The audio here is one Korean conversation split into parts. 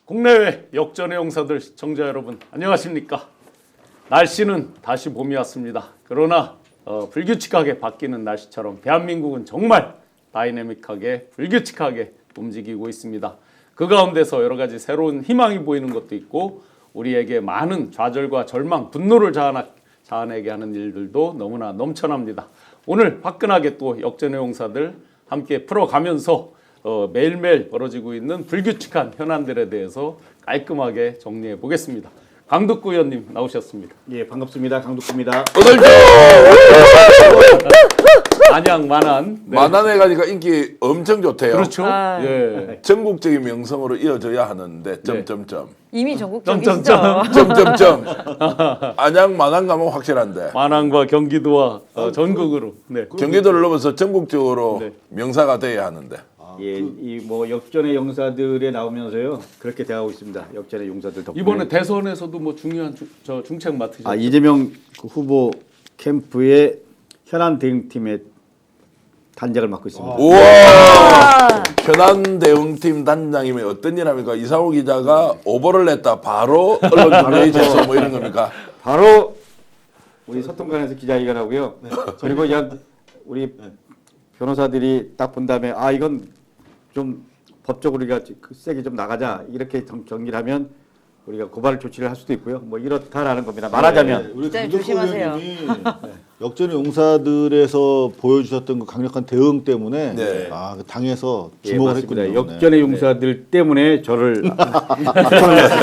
국내외 역전의 용사들 시청자 여러분 안녕하십니까. 날씨는 다시 봄이 왔습니다. 그러나 불규칙하게 바뀌는 날씨처럼 대한민국은 정말 다이내믹하게 불규칙하게 움직이고 있습니다. 그 가운데서 여러 가지 새로운 희망이 보이는 것도 있고 우리에게 많은 좌절과 절망, 분노를 자아내게 하는 일들도 너무나 넘쳐납니다. 오늘 화끈하게 또 역전의 용사들 함께 풀어가면서 매일매일 벌어지고 있는 불규칙한 현안들에 대해서 깔끔하게 정리해 보겠습니다. 강덕구 의원님 나오셨습니다. 예, 반갑습니다. 강덕구입니다. 안양 만안. 네. 만안에 가니까 인기 엄청 좋대요. 그렇죠. 예. 전국적인 명성으로 이어져야 하는데 점점점. 이미 전국적이시죠? 점점점. 안양 만안 가면 확실한데. 만안과 경기도와 전국으로. 네. 경기도를 넘어서 전국적으로 네. 명사가 돼야 하는데. 예, 이 뭐 역전의 용사들에 나오면서요 그렇게 돼가고 있습니다. 역전의 용사들 덕분에. 이번에 대선에서도 뭐 중요한 중책 맡으셨죠. 이재명 후보 캠프의 현안 대응팀의 단장을 맡고 있습니다. 우와! 현안 대응팀 단장이면 어떤 일 합니까? 이상호 기자가 오보를 냈다. 바로 언론 중재에서 뭐 이런 겁니까? 바로 우리 소통관에서 기자회견하고요. 그리고 그냥 우리 변호사들이 딱 본 다음에 이건 좀 법적으로 우리가 세게 좀 나가자 이렇게 정리를 하면 우리가 고발 조치를 할 수도 있고요. 뭐 이렇다라는 겁니다. 말하자면 우리 네, 강덕구 조심하세요. 의원님이 역전의 용사들에서 보여주셨던 그 강력한 대응 때문에 네. 그 당에서 예, 주목을 맞습니다. 했군요. 역전의 용사들 때문에 저를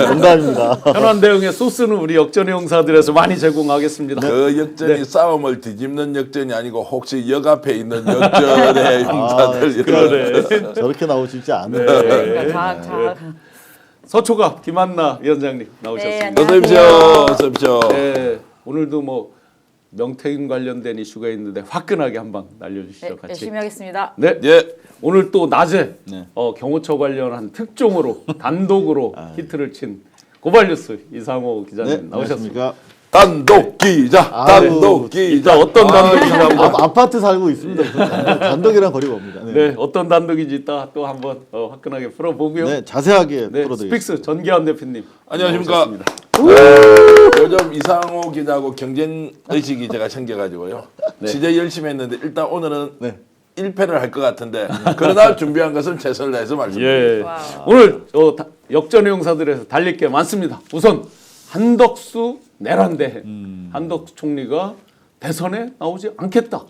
농담입니다. 현안 대응의 소스는 우리 역전의 용사들에서 많이 제공하겠습니다. 그 역전이 싸움을 뒤집는 역전이 아니고 혹시 역 앞에 있는 역전의 용사들 이런. 그러네. 저렇게 나오시지 않아요. 그러니까 서초가 김한나 위원장님 나오셨습니다. 네, 어서 안녕하세요. 오십시오. 어서 오십시오. 네, 오늘도 뭐 명태균 관련된 이슈가 있는데 화끈하게 한방 날려주시죠. 네, 같이. 열심히 하겠습니다. 네. 예. 오늘 또 낮에 네. 경호처 관련한 특종으로 단독으로 히트를 친 고발뉴스 이상호 기자님 네, 나오셨습니다. 안녕하십니까. 단독 기자. 단독 기자. 이따 어떤 단독인지 한번 아파트 살고 있습니다. 단독이랑 거리가 옵니다. 네, 어떤 단독인지 이따 또 한번 화끈하게 풀어보고요. 네, 자세하게 네, 풀어드리겠습니다. 스픽스 전기환 대표님 안녕하십니까. 나오셨습니다. 요즘 이상호 기자하고 경쟁 의식이 제가 생겨가지고요. 취재 열심히 했는데 일단 오늘은 네. 1패를 할 것 같은데 그러나 준비한 것은 최선을 다해서 말씀드립니다. 예. 와우. 오늘 역전의 용사들에서 달릴 게 많습니다. 우선 한덕수 내란대 한덕수 총리가 대선에 나오지 않겠다.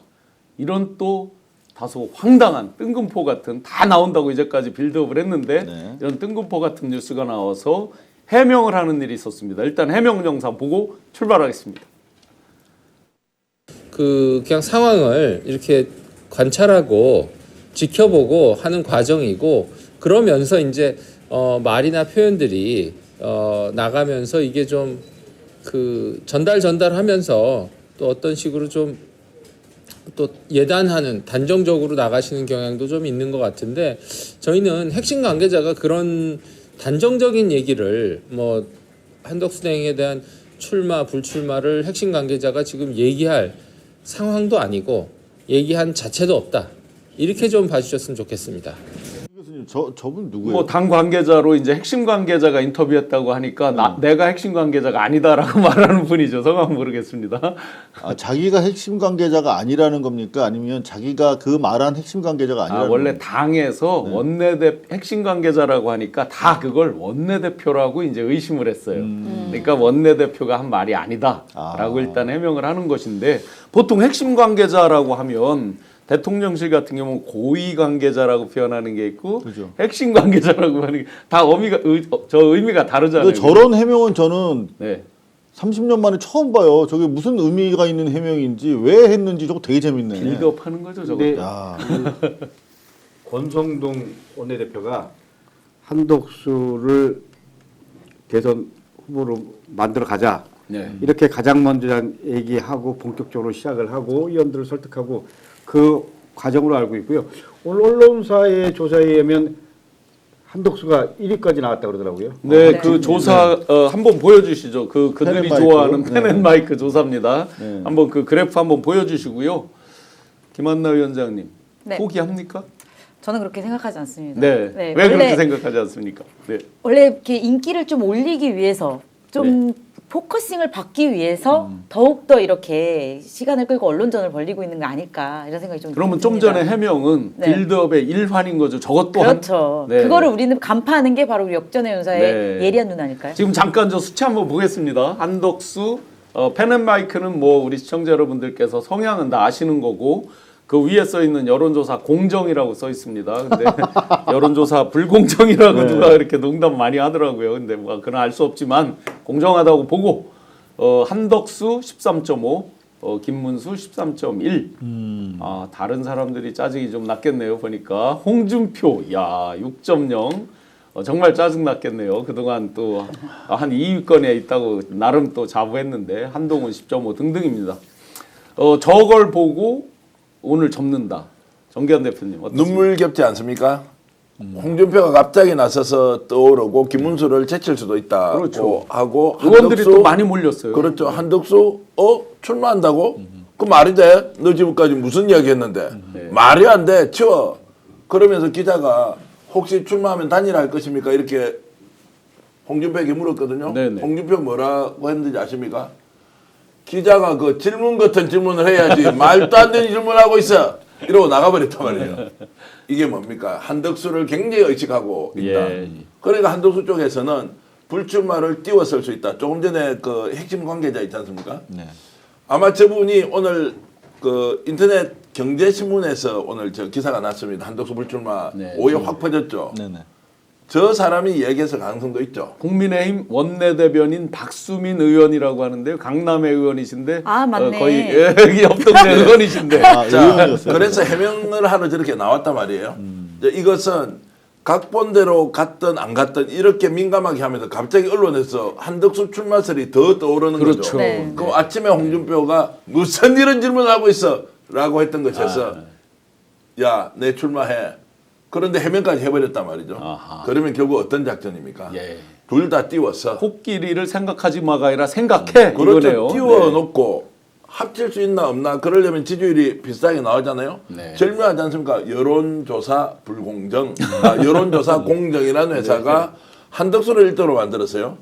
이런 또 다소 황당한 뜬금포 같은 다 나온다고 이제까지 빌드업을 했는데 네. 이런 뜬금포 같은 뉴스가 나와서 해명을 하는 일이 있었습니다. 일단 해명 영상 보고 출발하겠습니다. 그냥 상황을 이렇게 관찰하고 지켜보고 하는 과정이고 그러면서 이제 말이나 표현들이 나가면서 이게 좀 전달하면서 또 어떤 식으로 좀 또 예단하는 단정적으로 나가시는 경향도 좀 있는 것 같은데 저희는 핵심 관계자가 그런 단정적인 얘기를 뭐 한덕수 대행에 대한 출마 불출마를 핵심 관계자가 지금 얘기할 상황도 아니고 얘기한 자체도 없다. 이렇게 좀 봐주셨으면 좋겠습니다. 교수님, 저분 누구예요? 뭐 당 관계자로 이제 핵심 관계자가 인터뷰했다고 하니까 내가 핵심 관계자가 아니다라고 말하는 분이죠. 성함은 모르겠습니다. 자기가 핵심 관계자가 아니라는 겁니까? 아니면 자기가 그 말한 핵심 관계자가 아니라는 원래 겁니까? 당에서 핵심 관계자라고 하니까 다 그걸 원내대표라고 이제 의심을 했어요. 그러니까 원내대표가 한 말이 아니다라고 일단 해명을 하는 것인데 보통 핵심 관계자라고 하면 대통령실 같은 경우는 고위 관계자라고 표현하는 게 있고 그죠. 핵심 관계자라고 하는 게 다 의미가 다르잖아요. 저런 해명은 저는 네. 30년 만에 처음 봐요. 저게 무슨 의미가 있는 해명인지 왜 했는지 저거 되게 재밌네. 빌드업 하는 거죠, 저거. 근데 야, 권성동 원내대표가 한덕수를 대선 후보로 만들어 가자. 네. 이렇게 가장 먼저 얘기하고 본격적으로 시작을 하고 의원들을 설득하고 그 과정으로 알고 있고요. 오늘 언론사의 조사에 의하면 한덕수가 1위까지 나왔다 그러더라고요. 네, 네. 그 조사 한번 보여주시죠. 그들이 펜앤마이크. 좋아하는 네. 펜앤마이크 조사입니다. 네. 한번 그 그래프 한번 보여주시고요. 김한나 위원장님 네. 포기합니까? 저는 그렇게 생각하지 않습니다. 네. 왜 그렇게 생각하지 않습니까? 네. 원래 이렇게 인기를 좀 올리기 위해서 좀 포커싱을 받기 위해서 더욱더 이렇게 시간을 끌고 언론전을 벌이고 있는 거 아닐까 이런 생각이 좀 그러면 좀 듭니다. 전에 해명은 네. 빌드업의 일환인 거죠. 저것 또한. 그렇죠. 네. 그거를 우리는 간파하는 게 바로 우리 역전의 연사의 네. 예리한 눈 아닐까요? 지금 잠깐 저 수치 한번 보겠습니다. 한덕수 펜앤마이크는 뭐 우리 시청자 여러분들께서 성향은 다 아시는 거고 그 위에 써 있는 여론조사 공정이라고 써 있습니다. 근데 여론조사 불공정이라고 누가 이렇게 농담 많이 하더라고요. 근데 뭐 그건 알 수 없지만 공정하다고 보고 한덕수 13.5, 김문수 13.1. 아 다른 사람들이 짜증이 좀 났겠네요. 보니까 홍준표 야 6.0. 정말 짜증 났겠네요. 그동안 또 한 2위권에 있다고 나름 또 자부했는데 한동훈 10.5 등등입니다. 저걸 보고 오늘 접는다. 정기환 대표님 어떻습니까? 눈물겹지 않습니까? 홍준표가 갑자기 나서서 떠오르고 김문수를 제칠 수도 있다고 그렇죠. 하고 의원들이 또 많이 몰렸어요. 그렇죠. 한덕수 출마한다고? 그 말이 돼? 너 지금까지 무슨 이야기 했는데 말이 안 돼. 치워. 그러면서 기자가 혹시 출마하면 단일화 할 것입니까? 이렇게 홍준표에게 물었거든요. 네네. 홍준표 뭐라고 했는지 아십니까? 기자가 그 질문 같은 질문을 해야지 말도 안 되는 질문하고 있어. 이러고 나가버렸단 말이에요. 이게 뭡니까? 한덕수를 굉장히 의식하고 있다. 예. 그러니까 한덕수 쪽에서는 불출마를 띄웠을 수 있다. 조금 전에 그 핵심 관계자 있지 않습니까? 네. 아마 저분이 오늘 그 인터넷 경제신문에서 오늘 저 기사가 났습니다. 한덕수 불출마 네. 오해 확 퍼졌죠. 네네. 저 사람이 얘기했을 가능성도 있죠. 국민의힘 원내대변인 박수민 의원이라고 하는데요. 강남의 의원이신데 아, 맞네. 거의 여기 옆 동네 의원이신데 아, 자, 의원이었어요. 그래서 해명을 하러 저렇게 나왔단 말이에요. 이제 이것은 각본대로 갔든 안 갔든 이렇게 민감하게 하면서 갑자기 언론에서 한덕수 출마설이 더 떠오르는 그렇죠. 거죠. 네. 그럼 아침에 홍준표가 무슨 이런 질문을 하고 있어? 라고 했던 것에서 야, 내 출마해. 그런데 해명까지 해버렸단 말이죠. 아하. 그러면 결국 어떤 작전입니까? 예. 둘 다 띄워서 코끼리를 생각하지 마가 아니라 생각해 그렇죠. 이거네요. 띄워놓고 합칠 수 있나 없나 그러려면 지지율이 비슷하게 나오잖아요. 네. 절묘하지 않습니까? 여론조사 불공정, 여론조사 공정이라는 회사가 한덕수를 일도로 만들었어요.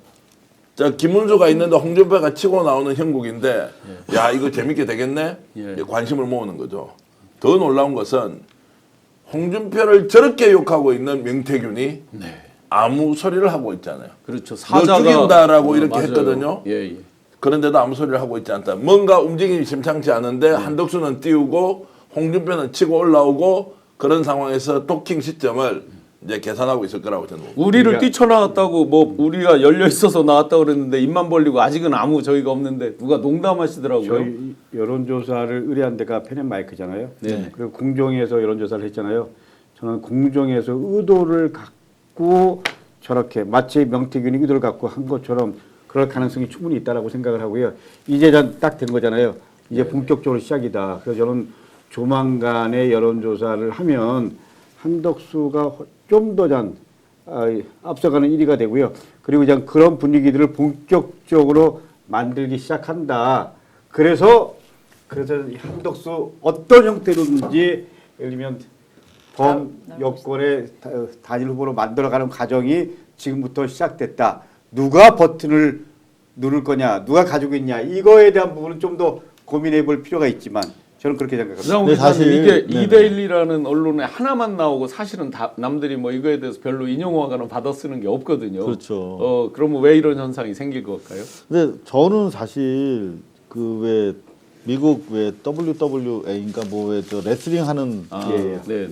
자 김문수가 있는데 홍준표가 치고 나오는 형국인데 야 이거 재밌게 되겠네. 예. 관심을 모으는 거죠. 더 놀라운 것은 홍준표를 저렇게 욕하고 있는 명태균이 아무 소리를 하고 있잖아요. 그렇죠. 너 사자가 죽인다라고 이렇게 맞아요. 했거든요. 예, 예. 그런데도 아무 소리를 하고 있지 않다. 뭔가 움직임이 심상치 않은데 한덕수는 띄우고 홍준표는 치고 올라오고 그런 상황에서 도킹 시점을 이제 계산하고 있을 거라고 저는 봅니다. 우리를 뛰쳐나왔다고 뭐 우리가 열려 있어서 나왔다고 그랬는데 입만 벌리고 아직은 아무 저희가 없는데 누가 농담하시더라고요. 저희 여론조사를 의뢰한 데가 펜앤마이크잖아요. 네. 그리고 공정에서 여론조사를 했잖아요. 저는 공정에서 의도를 갖고 저렇게 마치 명태균이 의도를 갖고 한 것처럼 그럴 가능성이 충분히 있다라고 생각을 하고요. 이제 딱 된 거잖아요. 이제 본격적으로 시작이다. 그래서 저는 조만간에 여론조사를 하면 한덕수가 좀 더 앞서가는 1위가 되고요. 그리고 이제 그런 분위기들을 본격적으로 만들기 시작한다. 그래서 이 한덕수 어떤 형태로든지 예를 들면 범 여권의 단일 후보로 만들어가는 과정이 지금부터 시작됐다. 누가 버튼을 누를 거냐, 누가 가지고 있냐 이거에 대한 부분은 좀 더 고민해 볼 필요가 있지만 저는 그렇게 생각합니다. 그다음 네, 사실 사실- 이게 네네. 2대1이라는 언론에 하나만 나오고 사실은 다 남들이 뭐 이거에 대해서 별로 인용하거나 받아 쓰는 게 없거든요. 그렇죠. 그러면 왜 이런 현상이 생길 걸까요? 근데 저는 사실 그 왜 미국 왜 WWA인가 뭐 왜 저 레슬링 하는 네.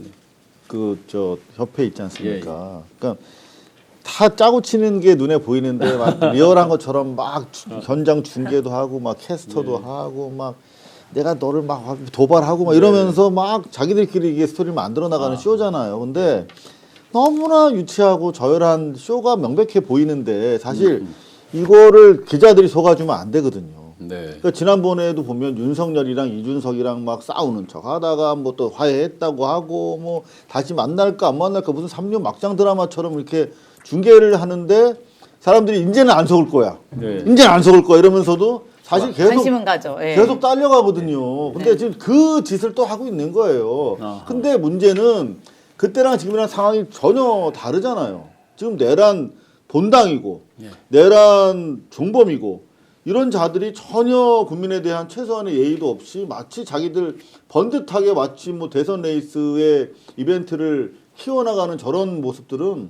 그 저 협회 있지 않습니까? 그러니까 다 짜고 치는 게 눈에 보이는데 막 리얼한 것처럼 막 현장 중계도 하고 막 캐스터도 하고 막 내가 너를 막 도발하고 막 이러면서 막 자기들끼리 이게 스토리를 만들어 나가는 쇼잖아요. 근데 너무나 유치하고 저열한 쇼가 명백해 보이는데 사실 이거를 기자들이 속아주면 안 되거든요. 네. 그러니까 지난번에도 보면 윤석열이랑 이준석이랑 막 싸우는 척 하다가 뭐 또 화해했다고 하고 뭐 다시 만날까 안 만날까 무슨 3년 막장 드라마처럼 이렇게 중계를 하는데 사람들이 이제는 안 속을 거야. 네. 이제는 안 속을 거야 이러면서도 사실 계속 관심은 가죠. 예. 계속 딸려가거든요. 근데 지금 그 짓을 또 하고 있는 거예요. 아하. 근데 문제는 그때랑 지금이랑 상황이 전혀 다르잖아요. 지금 내란 본당이고 내란 종범이고 이런 자들이 전혀 국민에 대한 최소한의 예의도 없이 마치 자기들 번듯하게 마치 뭐 대선 레이스의 이벤트를 키워나가는 저런 모습들은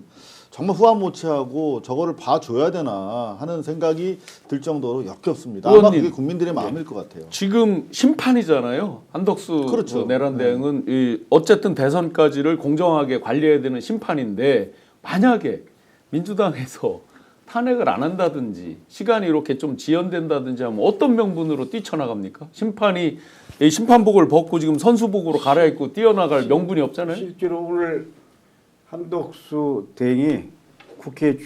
정말 후한무치하고 저거를 봐줘야 되나 하는 생각이 들 정도로 역겹습니다. 아마 의원님, 그게 국민들의 마음일 것 같아요. 지금 심판이잖아요. 한덕수 그렇죠. 내란 대행은 이 어쨌든 대선까지를 공정하게 관리해야 되는 심판인데 만약에 민주당에서 탄핵을 안 한다든지 시간이 이렇게 좀 지연된다든지 하면 어떤 명분으로 뛰쳐나갑니까? 심판이 이 심판복을 벗고 지금 선수복으로 갈아입고 뛰어나갈 명분이 없잖아요. 실제로 오늘 한덕수 대행이 국회에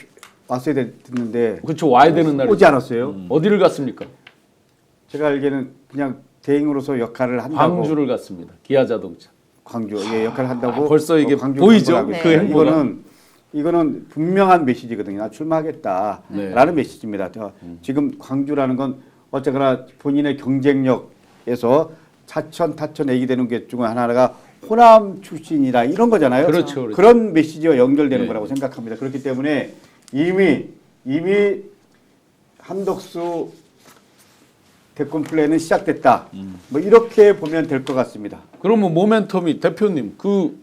왔어야 됐는데 그렇죠. 와야 되는 날이 오지 않았어요. 어디를 갔습니까? 제가 알기에는 그냥 대행으로서 역할을 한다고 광주를 갔습니다. 기아자동차. 광주 예, 역할을 한다고 벌써 이게 광주 보이죠? 광고를 하고 그 있어요. 행보가. 이거는 분명한 메시지거든요. 나 출마하겠다라는 메시지입니다. 지금 광주라는 건 어쨌거나 본인의 경쟁력에서 차천 타천 얘기되는 게 중에 하나가 호남 출신이다 이런 거잖아요. 그렇죠, 그렇죠. 그런 메시지와 연결되는 네. 거라고 생각합니다. 그렇기 때문에 이미 한덕수 대권 플레이는 시작됐다. 뭐 이렇게 보면 될 것 같습니다. 그러면 모멘텀이 대표님 그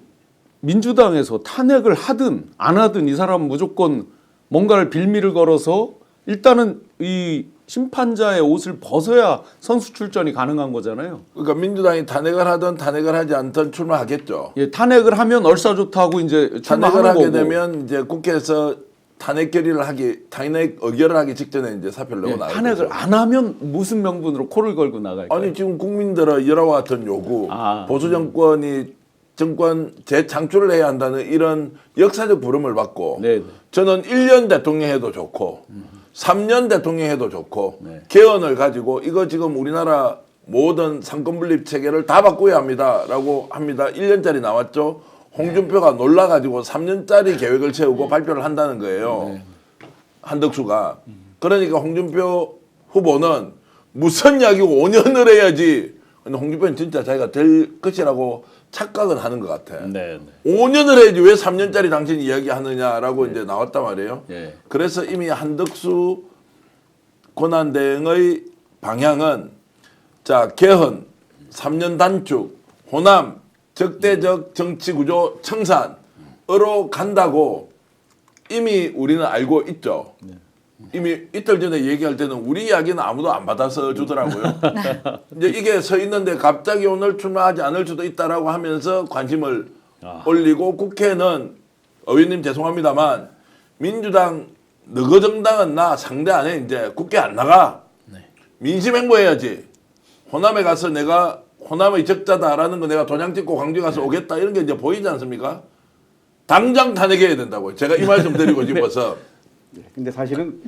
민주당에서 탄핵을 하든 안 하든 이 사람은 무조건 뭔가를 빌미를 걸어서 일단은 이 심판자의 옷을 벗어야 선수 출전이 가능한 거잖아요. 그러니까 민주당이 탄핵을 하든 탄핵을 하지 않든 출마하겠죠. 예, 탄핵을 하면 얼싸좋다고 이제 탄핵을 출마하는 하게 거고. 되면 이제 국회에서 탄핵 의결을 하기 직전에 이제 사표를 내고 예, 나갈 탄핵을 거죠. 안 하면 무슨 명분으로 코를 걸고 나갈까요? 아니 지금 국민들의 이와 같은 요구, 아. 보수 정권이 정권 재창출을 해야 한다는 이런 역사적 부름을 받고 네, 네. 저는 1년 대통령 해도 좋고 3년 대통령 해도 좋고 네. 개헌을 가지고 이거 지금 우리나라 모든 상권분립 체계를 다 바꿔야 합니다라고 합니다. 1년짜리 나왔죠. 홍준표가 놀라가지고 3년짜리 계획을 세우고 발표를 한다는 거예요. 한덕수가. 그러니까 홍준표 후보는 무슨 이야기고 5년을 해야지. 근데 홍준표는 진짜 자기가 될 것이라고 착각은 하는 것 같아. 네, 5년을 해야지 왜 3년짜리 당신이 이야기하느냐라고 이제 나왔단 말이에요. 예. 그래서 이미 한덕수 권한대행의 방향은 자 개헌, 3년 단축, 호남, 적대적 정치구조 청산으로 간다고 이미 우리는 알고 있죠. 이미 이틀 전에 얘기할 때는 우리 이야기는 아무도 안 받아서 주더라고요. 이제 이게 서 있는데 갑자기 오늘 출마하지 않을 수도 있다라고 하면서 관심을 올리고 국회는 의원님 죄송합니다만 민주당 너거 정당은 나 상대 안 해. 이제 국회 안 나가. 민심 행보해야지. 호남에 가서 내가 호남의 적자다라는 거 내가 도장 찍고 광주 가서 오겠다 이런 게 이제 보이지 않습니까? 당장 탄핵해야 된다고요. 제가 이 말씀 드리고 싶어서. 근데 사실은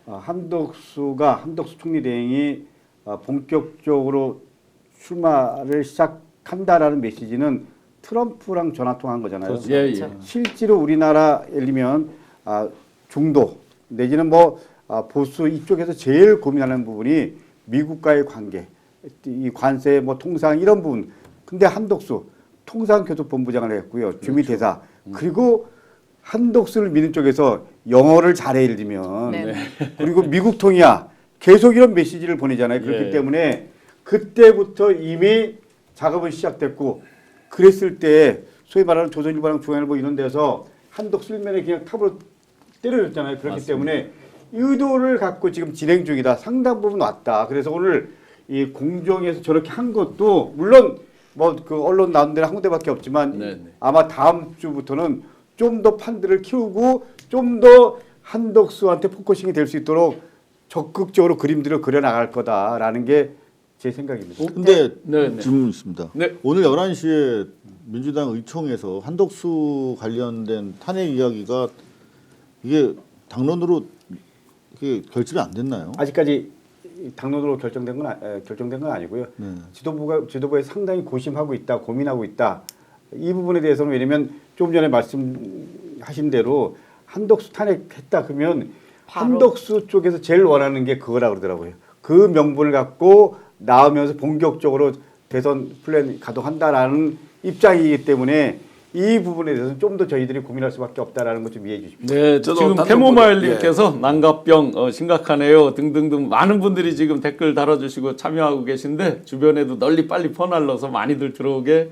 한덕수 총리 대행이 본격적으로 출마를 시작한다라는 메시지는 트럼프랑 전화 통화한 거잖아요. 예, 예. 실제로 우리나라 예를 들면 중도 내지는 뭐 보수 이쪽에서 제일 고민하는 부분이 미국과의 관계, 이 관세 뭐 통상 이런 부분. 근데 한덕수 통상교섭본부장을 했고요. 주미대사 그리고 한덕수를 믿는 쪽에서 영어를 잘해 예를 들면 네. 그리고 미국 통이야 계속 이런 메시지를 보내잖아요. 그렇기 예. 때문에 그때부터 이미 작업은 시작됐고 그랬을 때 소위 말하는 조선일보랑 중앙일보 이런 데서 한덕수 일면에 그냥 탑으로 때려줬잖아요. 그렇기 때문에 의도를 갖고 지금 진행 중이다. 상당 부분 왔다. 그래서 오늘 이 공정에서 저렇게 한 것도 물론 뭐 그 언론 나온 데는 한 군데밖에 없지만 네, 네. 아마 다음 주부터는 좀 더 판들을 키우고 좀 더 한덕수한테 포커싱이 될 수 있도록 적극적으로 그림들을 그려 나갈 거다라는 게 제 생각입니다. 근데 네, 네. 질문 있습니다. 네. 오늘 11시에 민주당 의총에서 한덕수 관련된 탄핵 이야기가 이게 당론으로 이게 결집이 안 됐나요? 아직까지 당론으로 결정된 건 아니고요. 네. 지도부에 상당히 고심하고 있다, 고민하고 있다. 이 부분에 대해서는 왜냐면 조금 전에 말씀하신 대로 한덕수 탄핵했다 그러면 한덕수 쪽에서 제일 원하는 게 그거라 그러더라고요. 그 명분을 갖고 나오면서 본격적으로 대선 플랜 가동한다라는 입장이기 때문에 이 부분에 대해서는 좀 더 저희들이 고민할 수밖에 없다라는 것 좀 이해해 주십시오. 네, 저도 지금 단독 캐모마일님께서 난갑병 심각하네요 등등등 많은 분들이 지금 댓글 달아주시고 참여하고 계신데 주변에도 널리 빨리 퍼날러서 많이들 들어오게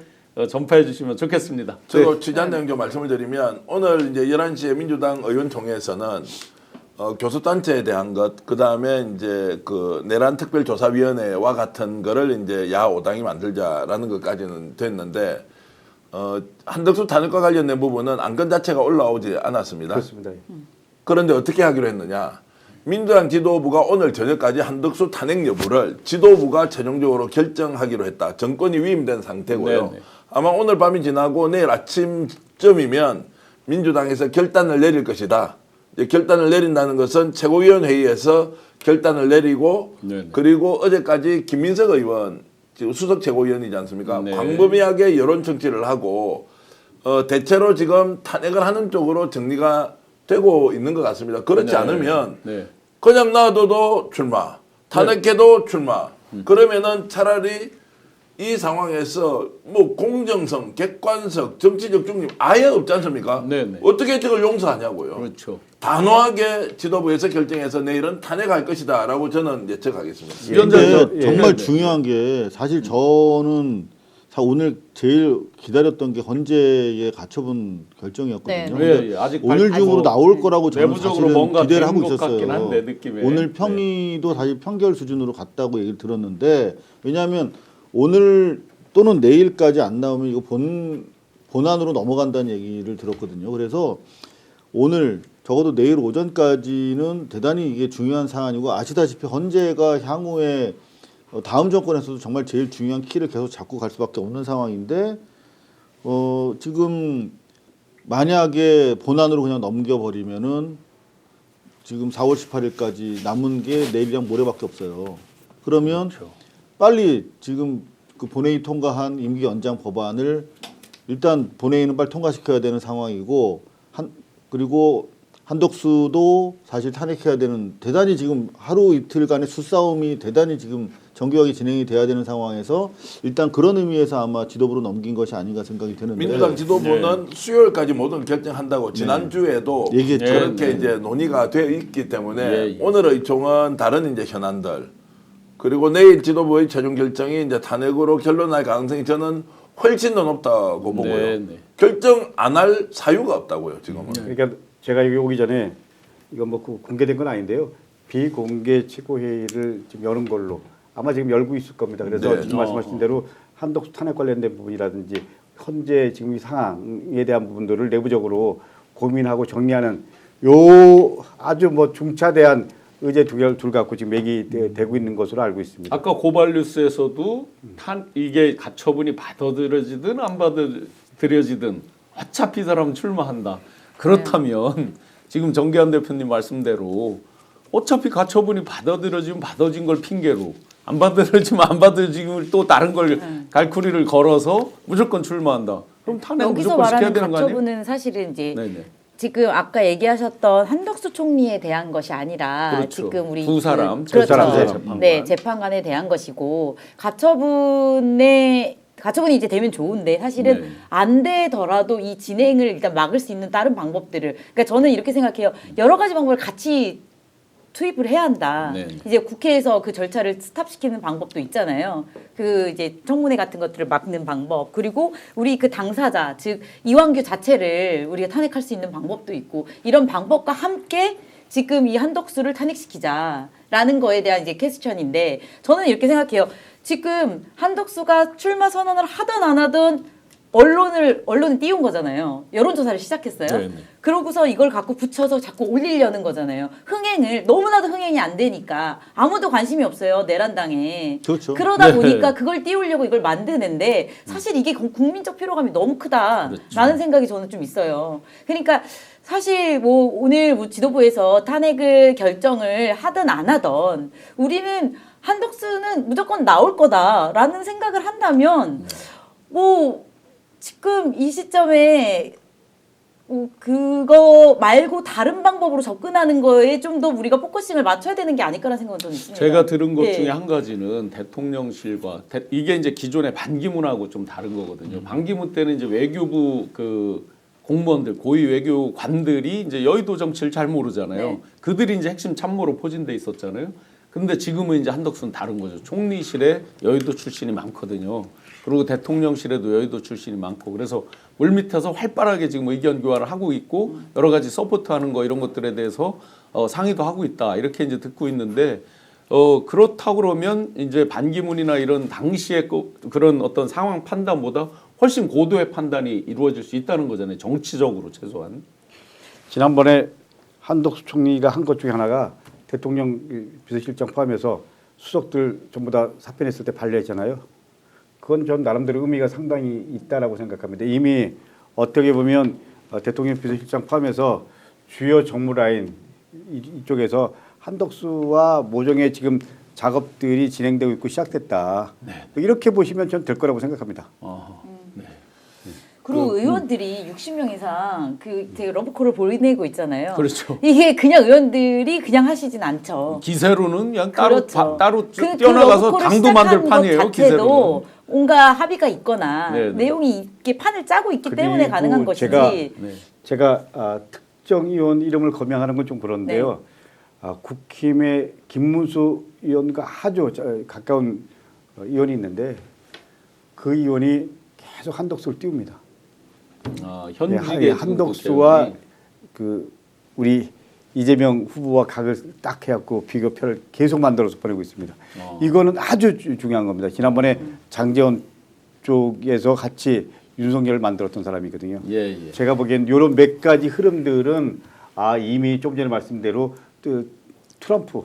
전파해 주시면 좋겠습니다. 저도 취재한 내용 좀 말씀을 드리면 오늘 이제 11시에 민주당 의원총회에서는 교섭단체에 대한 것, 그 다음에 이제 그 내란 특별조사위원회와 같은 거를 이제 야 5당이 만들자라는 것까지는 됐는데 한덕수 탄핵과 관련된 부분은 안건 자체가 올라오지 않았습니다. 그렇습니다. 그런데 어떻게 하기로 했느냐? 민주당 지도부가 오늘 저녁까지 한덕수 탄핵 여부를 지도부가 최종적으로 결정하기로 했다. 정권이 위임된 상태고요. 네네. 아마 오늘 밤이 지나고 내일 아침쯤이면 민주당에서 결단을 내릴 것이다. 이제 결단을 내린다는 것은 최고위원회의에서 결단을 내리고 네네. 그리고 어제까지 김민석 의원 지금 수석 최고위원이지 않습니까? 네. 광범위하게 여론 정치를 하고 대체로 지금 탄핵을 하는 쪽으로 정리가 되고 있는 것 같습니다. 그렇지 네. 않으면 네. 그냥 놔둬도 출마, 탄핵해도 출마. 그러면은 차라리 이 상황에서 뭐 공정성, 객관성, 정치적 중립 아예 없지 않습니까? 네네. 어떻게 저걸 용서하냐고요. 그렇죠. 단호하게 지도부에서 결정해서 내일은 탄핵할 것이다라고 저는 예측하겠습니다. 위원장님, 근데 정말 네. 중요한 게 사실 저는 오늘 제일 기다렸던 게 헌재의 가처분 결정이었거든요. 네. 근데 예, 아직 오늘 중으로 나올 거라고 저는 내부적으로 사실은 뭔가 기대를 된 하고 것 같긴 있었어요. 한데, 느낌에. 오늘 평의도 사실 평결 수준으로 갔다고 얘기를 들었는데 왜냐하면 오늘 또는 내일까지 안 나오면 이거 본안으로 넘어간다는 얘기를 들었거든요. 그래서 오늘 적어도 내일 오전까지는 대단히 이게 중요한 사안이고 아시다시피 헌재가 향후에 다음 정권에서도 정말 제일 중요한 키를 계속 잡고 갈 수밖에 없는 상황인데 지금 만약에 본안으로 그냥 넘겨버리면은 지금 4월 18일까지 남은 게 내일이랑 모레밖에 없어요. 그러면 빨리 지금 그 본회의 통과한 임기 연장 법안을 일단 본회의는 빨리 통과시켜야 되는 상황이고 그리고 한덕수도 사실 탄핵해야 되는 대단히 지금 하루 이틀간의 수싸움이 대단히 지금 정교하게 진행이 돼야 되는 상황에서 일단 그런 의미에서 아마 지도부로 넘긴 것이 아닌가 생각이 드는데 민주당 지도부는 수요일까지 모든 결정한다고 지난주에도 얘기했죠. 그렇게 네. 이제 논의가 되어 있기 때문에 예. 오늘의 총은 다른 이제 현안들 그리고 내일 지도부의 최종 결정이 이제 탄핵으로 결론날 가능성이 저는 훨씬 더 높다고 보고요. 네, 네. 결정 안 할 사유가 없다고요, 지금은. 그러니까 제가 여기 오기 전에 이건 뭐 공개된 건 아닌데요. 비공개 최고회의를 지금 여는 걸로 아마 지금 열고 있을 겁니다. 그래서 네. 지금 말씀하신 대로 한덕수 탄핵 관련된 부분이라든지 현재 지금 이 상황에 대한 부분들을 내부적으로 고민하고 정리하는 요 아주 뭐 중차대한 의제 둘 갖고 지금 얘기되고 있는 것으로 알고 있습니다. 아까 고발뉴스에서도 이게 가처분이 받아들여지든 안 받아들여지든 어차피 이 사람은 출마한다. 그렇다면 지금 정계한 대표님 말씀대로 어차피 가처분이 받아들여지면 받아진 걸 핑계로 안 받아들여지면 안 받아들여지면 또 다른 걸 갈쿠리를 걸어서 무조건 출마한다. 그럼 탄핵 여기서 무조건 시켜야 말하는 되는 거 아니에요? 가처분은 사실은 이제 네네. 지금 아까 얘기하셨던 한덕수 총리에 대한 것이 아니라 그렇죠. 지금 우리 두 사람, 그렇죠. 재판관. 네, 재판관에 대한 것이고 가처분이 이제 되면 좋은데 사실은 네. 안 되더라도 이 진행을 일단 막을 수 있는 다른 방법들을 그러니까 저는 이렇게 생각해요. 여러 가지 방법을 같이 투입을 해야 한다. 네. 이제 국회에서 그 절차를 스탑시키는 방법도 있잖아요. 그 이제 청문회 같은 것들을 막는 방법 그리고 우리 그 당사자 즉 이완규 자체를 우리가 탄핵할 수 있는 방법도 있고 이런 방법과 함께 지금 이 한덕수를 탄핵시키자라는 거에 대한 이제 퀘스천인데 저는 이렇게 생각해요. 지금 한덕수가 출마 선언을 하든 안 하든 언론을 띄운 거잖아요. 여론조사를 시작했어요. 네네. 그러고서 이걸 갖고 붙여서 자꾸 올리려는 거잖아요. 너무나도 흥행이 안 되니까 아무도 관심이 없어요. 내란당에. 그렇죠. 그러다 네. 보니까 그걸 띄우려고 이걸 만드는데 사실 이게 국민적 피로감이 너무 크다라는 생각이 저는 좀 있어요. 그러니까 사실 뭐 오늘 뭐 지도부에서 탄핵을 결정을 하든 안 하든 우리는 한덕수는 무조건 나올 거다라는 생각을 한다면 뭐 지금 이 시점에 그거 말고 다른 방법으로 접근하는 거에 좀 더 우리가 포커싱을 맞춰야 되는 게 아닐까라는 생각은 좀 있습니다. 제가 들은 것 예. 중에 한 가지는 대통령실과 이게 이제 기존의 반기문하고 좀 다른 거거든요. 반기문 때는 이제 외교부 그 공무원들, 고위 외교관들이 이제 여의도 정치를 잘 모르잖아요. 네. 그들이 이제 핵심 참모로 포진돼 있었잖아요. 근데 지금은 이제 한덕수는 다른 거죠. 총리실에 여의도 출신이 많거든요. 그리고 대통령실에도 여의도 출신이 많고 그래서 물밑에서 활발하게 지금 의견 교환을 하고 있고 여러 가지 서포트하는 거 이런 것들에 대해서 상의도 하고 있다 이렇게 이제 듣고 있는데 그렇다고 그러면 이제 반기문이나 이런 당시의 그런 어떤 상황 판단보다 훨씬 고도의 판단이 이루어질 수 있다는 거잖아요. 정치적으로 최소한. 지난번에 한덕수 총리가 한 것 중에 하나가 대통령 비서실장 포함해서 수석들 전부 다 사표냈을 때 반려했잖아요. 그건 전 나름대로 의미가 상당히 있다라고 생각합니다. 이미 어떻게 보면 대통령 비서실장 포함해서 주요 정무 라인 이쪽에서 한덕수와 모종의 지금 작업들이 진행되고 있고 시작됐다. 이렇게 보시면 전 될 거라고 생각합니다. 그리고 의원들이 60명 이상 그 되게 러브콜을 보내고 있잖아요. 그렇죠. 이게 그냥 의원들이 그냥 하시진 않죠. 기세로는 그냥 따로 그렇죠. 따로 그 뛰어나가서 러브콜을 당도 만들 시작한 것 판이에요. 자체도 기세로는. 뭔가 합의가 있거나 네, 네. 내용이 있게 판을 짜고 있기 때문에 그리고 가능한 것이지. 제가 특정 의원 이름을 거명하는 건 좀 그런데요. 국힘의 김문수 의원과 아주 가까운 의원이 있는데 그 의원이 계속 한덕수를 띄웁니다. 현직의 한덕수와 그 우리 이재명 후보와 각을 딱 해갖고 비교표를 계속 만들어서 보내고 있습니다. 이거는 아주 중요한 겁니다. 지난번에 장제원 쪽에서 같이 윤석열을 만들었던 사람이거든요. 예. 제가 보기엔 이런 몇 가지 흐름들은 이미 좀 전에 말씀대로 트럼프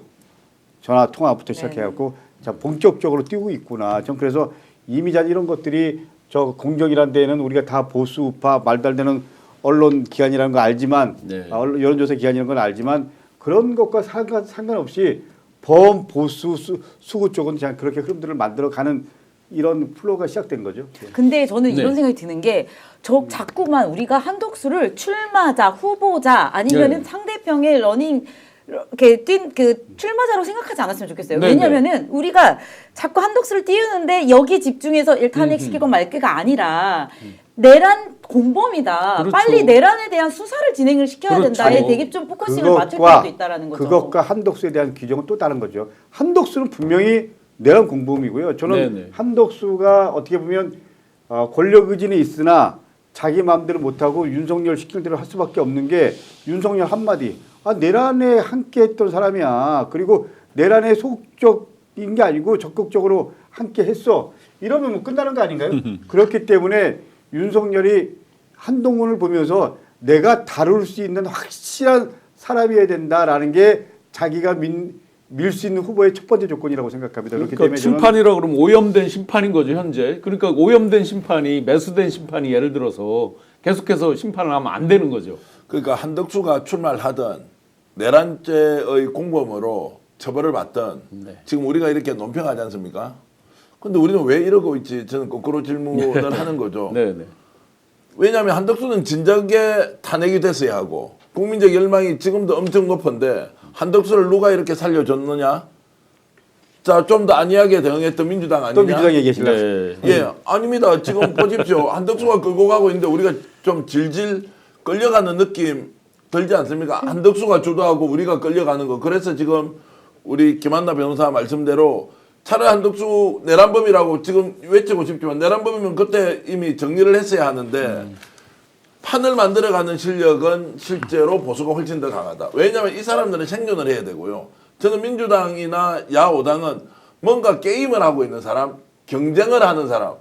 전화 통화부터 시작해갖고 자 본격적으로 뛰고 있구나. 전 그래서 이미 이런 것들이 저 공정이라는 데는 우리가 다 보수 우파 말도 안 되는 언론 기관이라는 거 알지만 여론조사 기관이라는 건 알지만 그런 것과 상관없이 범보수 수구 쪽은 그냥 그렇게 흐름들을 만들어가는 이런 플로우가 시작된 거죠. 근데 저는 이런 생각이 드는 게 자꾸만 우리가 한덕수를 출마자, 후보자 아니면은 상대편의 러닝 이렇게 뛴 그 출마자로 생각하지 않았으면 좋겠어요. 네네. 왜냐면은 우리가 자꾸 한덕수를 띄우는데 여기 집중해서 일탄핵시키고 말게가 아니라 내란 공범이다. 그렇죠. 빨리 내란에 대한 수사를 진행을 시켜야 그렇죠. 된다에 되게 좀 포커싱을 맞출 필요도 있다라는 거죠. 그것과 한덕수에 대한 규정은 또 다른 거죠. 한덕수는 분명히 내란 공범이고요. 저는 네네. 한덕수가 어떻게 보면 권력 의지는 있으나 자기 마음대로 못하고 윤석열 시키는 대로 할 수밖에 없는 게 윤석열 한마디. 내란에 함께했던 사람이야. 그리고 내란에 소극적인 게 아니고 적극적으로 함께했어. 이러면 뭐 끝나는 거 아닌가요? 그렇기 때문에 윤석열이 한동훈을 보면서 내가 다룰 수 있는 확실한 사람이어야 된다라는 게 자기가 밀 수 있는 후보의 첫 번째 조건이라고 생각합니다. 그렇기 그러니까 때문에 심판이라 그러면 오염된 심판인 거죠 현재. 그러니까 오염된 심판이 매수된 심판이 예를 들어서 계속해서 심판을 하면 안 되는 거죠. 그러니까 한덕수가 출마를 하든 내란죄의 공범으로 처벌을 받든 지금 우리가 이렇게 논평하지 않습니까? 근데 우리는 왜 이러고 있지? 저는 거꾸로 질문을 하는 거죠. 네네. 왜냐하면 한덕수는 진작에 탄핵이 됐어야 하고 국민적 열망이 지금도 엄청 높은데 한덕수를 누가 이렇게 살려줬느냐? 자, 좀 더 안이하게 대응했던 민주당 아니냐? 또 민주당 얘기하실래요? 네. 예, 아닙니다. 지금 보십시오. 한덕수가 끌고 가고 있는데 우리가 좀 질질 끌려가는 느낌 들지 않습니까? 한덕수가 주도하고 우리가 끌려가는 거. 그래서 지금 우리 김한나 변호사 말씀대로 차라리 한덕수 내란범이라고 지금 외치고 싶지만 내란범이면 그때 이미 정리를 했어야 하는데 판을 만들어가는 실력은 실제로 보수가 훨씬 더 강하다. 왜냐하면 이 사람들은 생존을 해야 되고요. 저는 민주당이나 야오당은 뭔가 게임을 하고 있는 사람, 경쟁을 하는 사람.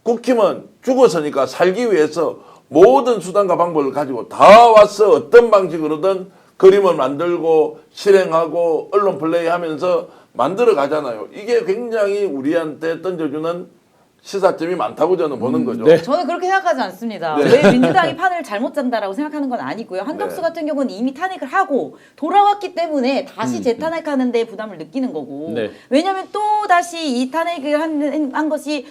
국힘은 죽었으니까 살기 위해서 모든 수단과 방법을 가지고 다 와서 어떤 방식으로든 그림을 만들고 실행하고 언론 플레이하면서 만들어 가잖아요. 이게 굉장히 우리한테 던져주는 시사점이 많다고 저는 보는 거죠. 네. 저는 그렇게 생각하지 않습니다. 네. 왜 민주당이 판을 잘못 짠다라고 생각하는 건 아니고요. 한덕수 네. 같은 경우는 이미 탄핵을 하고 돌아왔기 때문에 다시 재탄핵하는 데 부담을 느끼는 거고. 네. 왜냐하면 또 다시 이 탄핵을 한 것이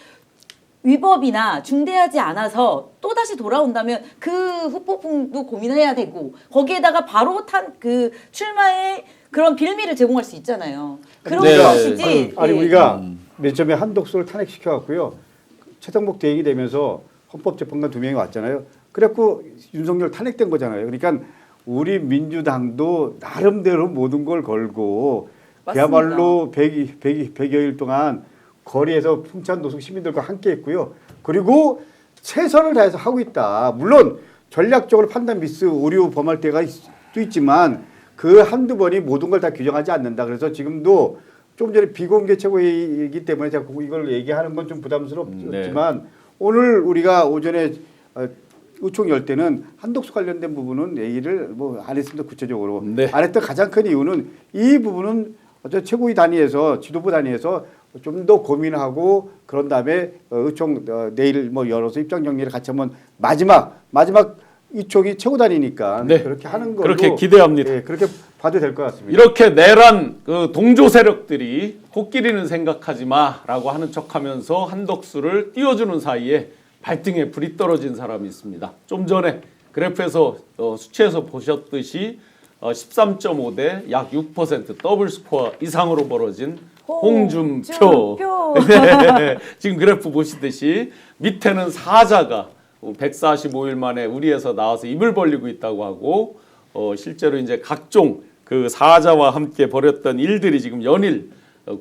위법이나 중대하지 않아서 또 다시 돌아온다면 그 후폭풍도 고민해야 되고 거기에다가 바로 그 출마의 그런 빌미를 제공할 수 있잖아요. 그런 네. 것이지. 아니 예. 우리가 맨 처음에 한독수를 탄핵시켜 갖고요. 최상목 대행이 되면서 헌법재판관 2명이 왔잖아요. 그래갖고 윤석열 탄핵된 거잖아요. 그러니까 우리 민주당도 나름대로 모든 걸 걸고 맞습니다. 그야말로 100여일 동안 거리에서 풍찬 노숙 시민들과 함께했고요. 그리고 최선을 다해서 하고 있다. 물론 전략적으로 판단 미스 오류 범할 때가 또 있지만 그 한두 번이 모든 걸 다 규정하지 않는다. 그래서 지금도 좀 전에 비공개 최고회의이기 때문에 제가 이걸 얘기하는 건 좀 부담스럽지만 오늘 우리가 오전에 의총 열 때는 한독수 관련된 부분은 얘기를 뭐 안 했습니다. 구체적으로. 네. 안 했던 가장 큰 이유는 이 부분은 어떤 최고위 단위에서 지도부 단위에서 좀 더 고민하고 그런 다음에 의총 내일 뭐 열어서 입장 정리를 같이 하면 마지막 의총이 최고 단위니까 네. 그렇게 하는 걸로 그렇게 기대합니다. 예, 그렇게 봐도 될 것 같습니다. 이렇게 내란 그 동조 세력들이 코끼리는 생각하지 마라고 하는 척하면서 한덕수를 띄워주는 사이에 발등에 불이 떨어진 사람이 있습니다. 좀 전에 그래프에서 수치에서 보셨듯이 13.5대 약 6% 더블 스코어 이상으로 벌어진 홍준표. 네, 지금 그래프 보시듯이 밑에는 사자가 145일 만에 우리에서 나와서 입을 벌리고 있다고 하고 실제로 이제 각종 그 사자와 함께 벌였던 일들이 지금 연일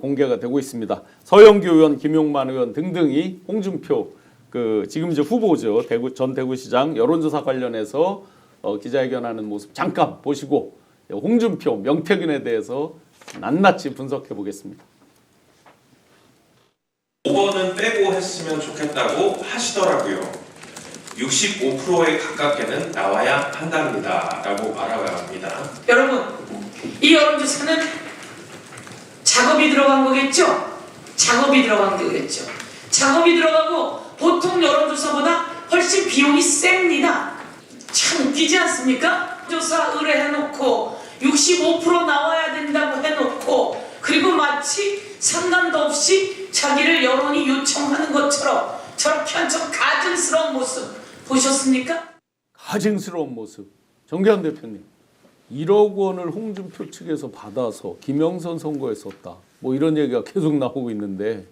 공개가 되고 있습니다. 서영교 의원, 김용만 의원 등등이 홍준표 그 지금 이제 후보죠. 전 대구시장 여론조사 관련해서 기자회견하는 모습 잠깐 보시고 홍준표, 명태균에 대해서 낱낱이 분석해 보겠습니다. 5번은 빼고 했으면 좋겠다고 하시더라고요. 65%에 가깝게는 나와야 한답니다. 라고 바라봅니다. 여러분, 이 여론조사는 작업이 들어간 거겠죠? 작업이 들어간 거겠죠? 작업이 들어가고 보통 여론조사보다 훨씬 비용이 셉니다. 참 웃기지 않습니까? 조사 의뢰해놓고 65% 나와야 된다고 해놓고 그리고 마치 상관도 없이 자기를 여론이 요청하는 것처럼 저렇게 한 좀 가증스러운 모습 보셨습니까? 가증스러운 모습. 정계환 대표님, 1억 원을 홍준표 측에서 받아서 김영선 선거에 썼다. 뭐 이런 얘기가 계속 나오고 있는데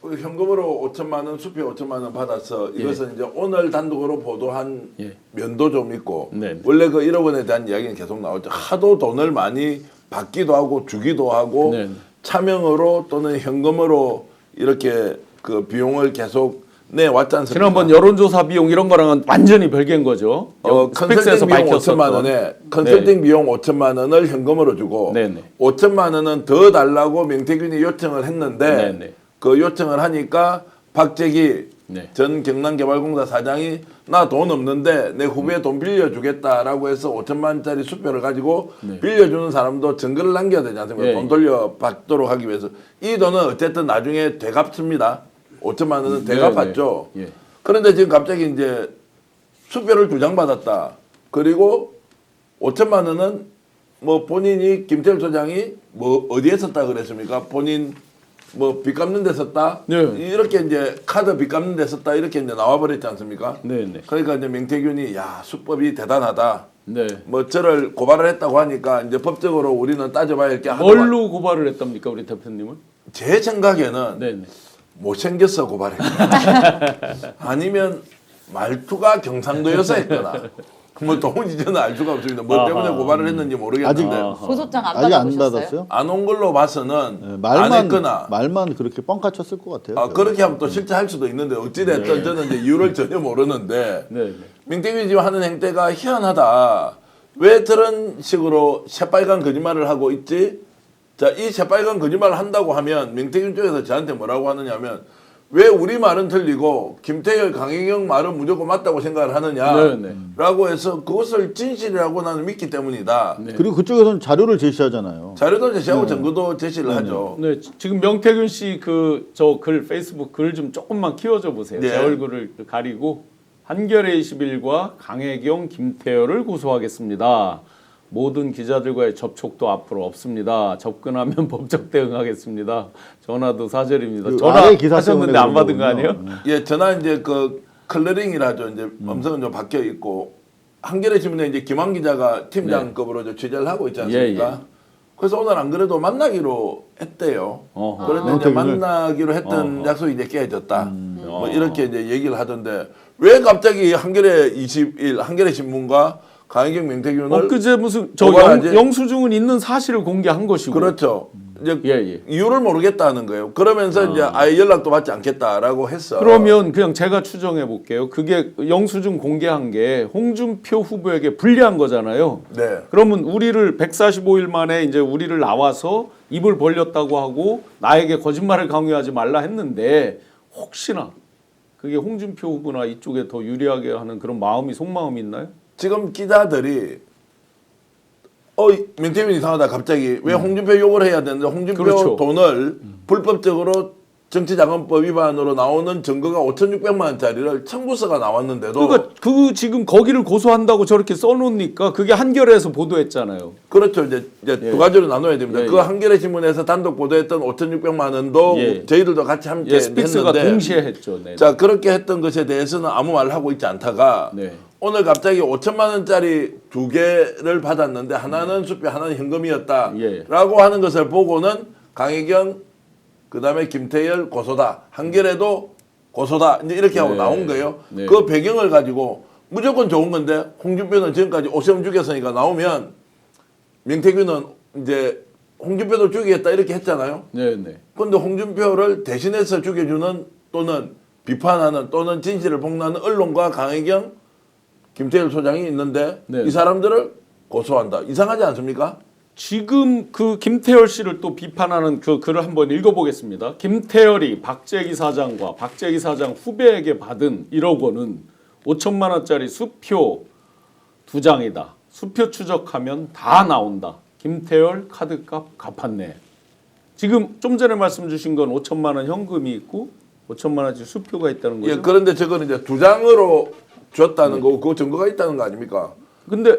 현금으로 5천만 원, 수표 5천만 원 받아서 이것은 이제 오늘 단독으로 보도한 예. 면도 좀 있고 네. 원래 그 1억 원에 대한 이야기는 계속 나오죠. 하도 돈을 많이 받기도 하고 주기도 하고 네. 차명으로 또는 현금으로 이렇게 그 비용을 계속 내왔지 않습니까? 지난번 여론조사 비용 이런 거랑은 완전히 별개인 거죠. 컨설팅 비용 5천만 원에 컨설팅 비용 5천만 원을 현금으로 주고 네네. 5천만 원은 더 달라고 명태균이 요청을 했는데 네네. 그 요청을 하니까 박재기 네. 전 경남개발공사 사장이 나 돈 없는데 내 후배에 돈 빌려주겠다라고 해서 5천만 원짜리 수표를 가지고 빌려주는 사람도 증거를 남겨야 되지 않습니까? 예. 돈 돌려받도록 하기 위해서 이 돈은 어쨌든 나중에 되갚습니다. 5천만 원은 되갚았죠. 예. 그런데 지금 갑자기 이제 수표를 2장 받았다. 그리고 5천만 원은 뭐 본인이 김태일 소장이 뭐 어디에 썼다 그랬습니까? 본인 뭐 빚 갚는 데 썼다. 네. 이렇게 이제 카드 빚 갚는 데 썼다. 이렇게 이제 나와버렸지 않습니까? 네네. 그러니까 이제 명태균이 야 수법이 대단하다. 네. 뭐 저를 고발을 했다고 하니까 이제 법적으로 우리는 따져봐야 할 게 하나만. 뭘로 고발을 했답니까, 우리 대표님은? 제 생각에는 네네. 못생겨서 고발했거나 아니면 말투가 경상도여서 했거나 뭐 도무지 저는 알 수가 없습니다. 뭐 때문에 고발을 했는지 모르겠는데 고소장 안 아직 안 받아보셨어요? 받았어요? 안 온 걸로 봐서는 네, 안 했거나 말만 그렇게 뻥카쳤을 것 같아요. 그렇게 하면 또 실제 할 수도 있는데 어찌됐든 저는 이제 이유를 전혀 모르는데 네. 민태균이 지금 하는 행태가 희한하다. 왜 저런 식으로 새빨간 거짓말을 하고 있지? 자, 이 새빨간 거짓말을 한다고 하면 민태균 쪽에서 저한테 뭐라고 하느냐 하면 왜 우리 말은 틀리고 김태열, 강혜경 말은 무조건 맞다고 생각을 하느냐라고 해서 그것을 진실이라고 나는 믿기 때문이다. 그리고 그쪽에서는 자료를 제시하잖아요. 자료도 제시하고 증거도 제시를 하죠. 네, 지금 명태균 씨 그 저 글 페이스북 글 좀 조금만 키워줘 보세요. 네. 제 얼굴을 가리고 한겨레 21과 강혜경, 김태열을 고소하겠습니다. 모든 기자들과의 접촉도 앞으로 없습니다. 접근하면 법적 대응하겠습니다. 전화도 사절입니다. 그 전화 아래 기사 하셨는데 때문에 안 받은 거 그런 아니에요? 거군요. 예, 전화 이제 그 클러링이라죠. 이제 음성은 좀 바뀌어 있고 한겨레 신문에 이제 김한 기자가 팀장급으로 이제 취재를 하고 있지 않습니까? 예. 그래서 오늘 안 그래도 만나기로 했대요. 어허. 그런데 이제 명태균을? 만나기로 했던 어허. 약속이 이제 깨졌다. 뭐 어허. 이렇게 이제 얘기를 하던데 왜 갑자기 한겨레 21 한겨레 신문과 강희경 명태균을 엊그제 무슨 저 고발하지? 영수증은 있는 사실을 공개한 것이고. 그렇죠. 이제 예. 이유를 모르겠다는 거예요. 그러면서 이제 아예 연락도 받지 않겠다라고 했어. 그러면 그냥 제가 추정해 볼게요. 그게 영수증 공개한 게 홍준표 후보에게 불리한 거잖아요. 네. 그러면 우리를 145일 만에 이제 우리를 나와서 입을 벌렸다고 하고 나에게 거짓말을 강요하지 말라 했는데 혹시나 그게 홍준표 후보나 이쪽에 더 유리하게 하는 그런 마음이 속마음이 있나요? 지금 기자들이 명태균 이상하다 갑자기 왜 홍준표 욕을 해야 되는데 홍준표 그렇죠. 돈을 불법적으로 정치자금법 위반으로 나오는 증거가 5,600만 원짜리를 청구서가 나왔는데도 그러니까 그 지금 거기를 고소한다고 저렇게 써놓으니까 그게 한겨레에서 보도했잖아요. 그렇죠. 이제 예. 두 가지로 나눠야 됩니다. 예, 그 예. 한겨레 신문에서 단독 보도했던 5,600만 원도 예. 저희들도 같이 함께 예, 스픽스가 했는데 동시에 했죠. 네. 자 그렇게 했던 것에 대해서는 아무 말을 하고 있지 않다가 네. 오늘 갑자기 5천만 원짜리 두 개를 받았는데 하나는 수표 하나는 현금이었다라고 예. 하는 것을 보고는 강혜경 그다음에 김태열 고소다 한겨레도 고소다 이제 이렇게 하고 네. 나온 거예요. 네. 그 배경을 가지고 무조건 좋은 건데 홍준표는 지금까지 오세훈 죽였으니까 나오면 명태균은 이제 홍준표도 죽이겠다 이렇게 했잖아요. 네. 그런데 홍준표를 대신해서 죽여주는 또는 비판하는 또는 진실을 폭로하는 언론과 강혜경, 김태일 소장이 있는데 네. 이 사람들을 고소한다. 이상하지 않습니까? 지금 그 김태열 씨를 또 비판하는 그 글을 한번 읽어보겠습니다. 김태열이 박재기 사장과 박재기 사장 후배에게 받은 1억 원은 5천만 원짜리 수표 2장이다. 수표 추적하면 다 나온다. 김태열 카드값 갚았네. 지금 좀 전에 말씀 주신 건 5천만 원 현금이 있고 5천만 원짜리 수표가 있다는 거죠. 예, 그런데 저거는 이제 2장으로 줬다는 거고 그 증거가 있다는 거 아닙니까? 근데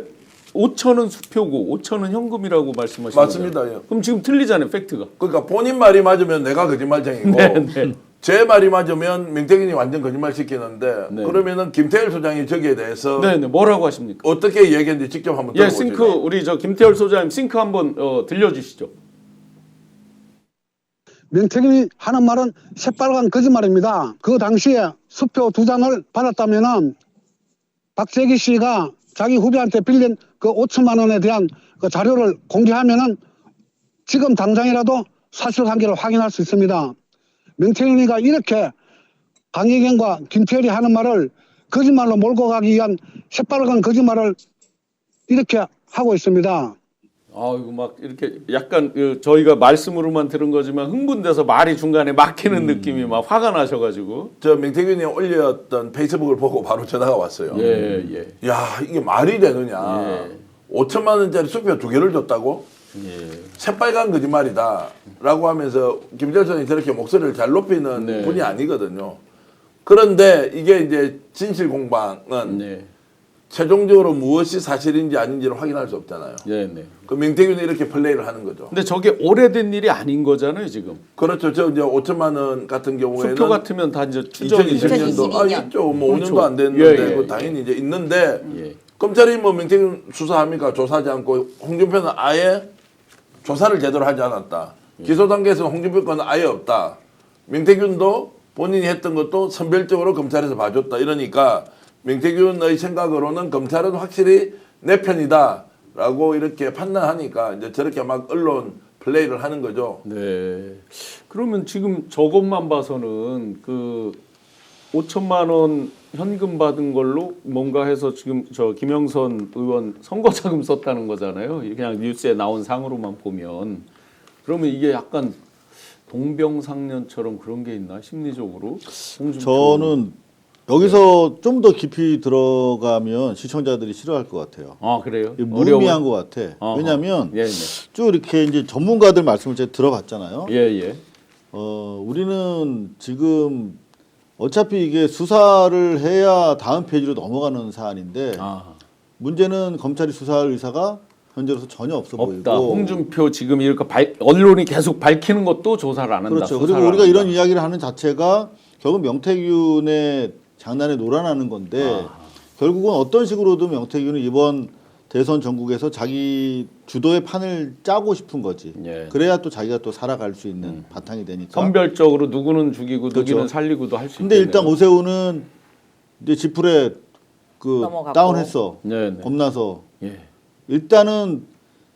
5천은 수표고 5천은 현금이라고 말씀하시는 맞습니다. 거예요. 예. 그럼 지금 틀리잖아요, 팩트가. 그러니까 본인 말이 맞으면 내가 거짓말쟁이고 네. 제 말이 맞으면 명태균이 완전 거짓말 시키는데 네. 그러면은 김태일 소장이 저기에 대해서 네네, 뭐라고 하십니까? 어떻게 얘기했는지 직접 한번 예, 들어보죠. 싱크 우리 저 김태열 소장님 싱크 한번 들려주시죠. 명태균이 하는 말은 새빨간 거짓말입니다. 그 당시에 수표 2장을 받았다면은 박재기 씨가 자기 후배한테 빌린 그 5천만 원에 대한 그 자료를 공개하면은 지금 당장이라도 사실관계를 확인할 수 있습니다. 명태균이가 이렇게 강혜경과 김태열이 하는 말을 거짓말로 몰고 가기 위한 새빨간 거짓말을 이렇게 하고 있습니다. 이거 막 이렇게 약간 저희가 말씀으로만 들은 거지만 흥분돼서 말이 중간에 막히는 느낌이 막 화가 나셔가지고. 저 명태균이 올렸던 페이스북을 보고 바로 전화가 왔어요. 예. 야 이게 말이 되느냐. 예. 5천만 원짜리 수표 2개를 줬다고? 예. 새빨간 거짓말이다 라고 하면서 김재열 선생이 저렇게 목소리를 잘 높이는 네. 분이 아니거든요. 그런데 이게 이제 진실 공방은 네. 최종적으로 무엇이 사실인지 아닌지를 확인할 수 없잖아요. 네. 그 명태균이 이렇게 플레이를 하는 거죠. 근데 저게 오래된 일이 아닌 거잖아요, 지금. 그렇죠. 저 이제 5천만 원 같은 경우에는 수표 같으면 다 이제 추정이 2020년도 2022년. 있죠. 뭐 그렇죠. 5년도 안 됐는데 예. 그 당연히 이제 있는데 예. 검찰이 뭐 명태균 수사합니까? 조사하지 않고 홍준표는 아예 조사를 제대로 하지 않았다. 기소 단계에서는 홍준표 건은 아예 없다. 명태균도 본인이 했던 것도 선별적으로 검찰에서 봐줬다. 이러니까 명태균의 생각으로는 검찰은 확실히 내 편이다라고 이렇게 판단하니까 이제 저렇게 막 언론 플레이를 하는 거죠. 네. 그러면 지금 저것만 봐서는 그 5천만 원 현금 받은 걸로 뭔가 해서 지금 저 김영선 의원 선거자금 썼다는 거잖아요. 그냥 뉴스에 나온 상으로만 보면. 그러면 이게 약간 동병상련처럼 그런 게 있나 심리적으로? 홍준표. 저는 여기서 좀 더 깊이 들어가면 시청자들이 싫어할 것 같아요. 아 그래요? 무의미한 것 같아. 어허. 왜냐하면 예. 쭉 이렇게 이제 전문가들 말씀을 제가 들어봤잖아요. 예. 우리는 지금 어차피 이게 수사를 해야 다음 페이지로 넘어가는 사안인데 아. 문제는 검찰이 수사할 의사가 현재로서 전혀 없어 없다. 보이고. 홍준표 지금 이렇게 언론이 계속 밝히는 것도 조사를 안 한다. 그렇죠. 수사를 그리고 우리가 안 이런 한다. 이야기를 하는 자체가 결국 명태균의 장난에 놀아나는 건데 결국은 어떤 식으로든 명태균은 이번 대선 전국에서 자기 주도의 판을 짜고 싶은 거지. 예. 그래야 또 자기가 또 살아갈 수 있는 바탕이 되니까. 선별적으로 누구는 죽이고 그렇죠. 누구는 살리고도 할 수 있는. 근데 일단 오세훈은 이제 지풀에 그 넘어가고. 다운했어. 네. 겁나서. 예. 일단은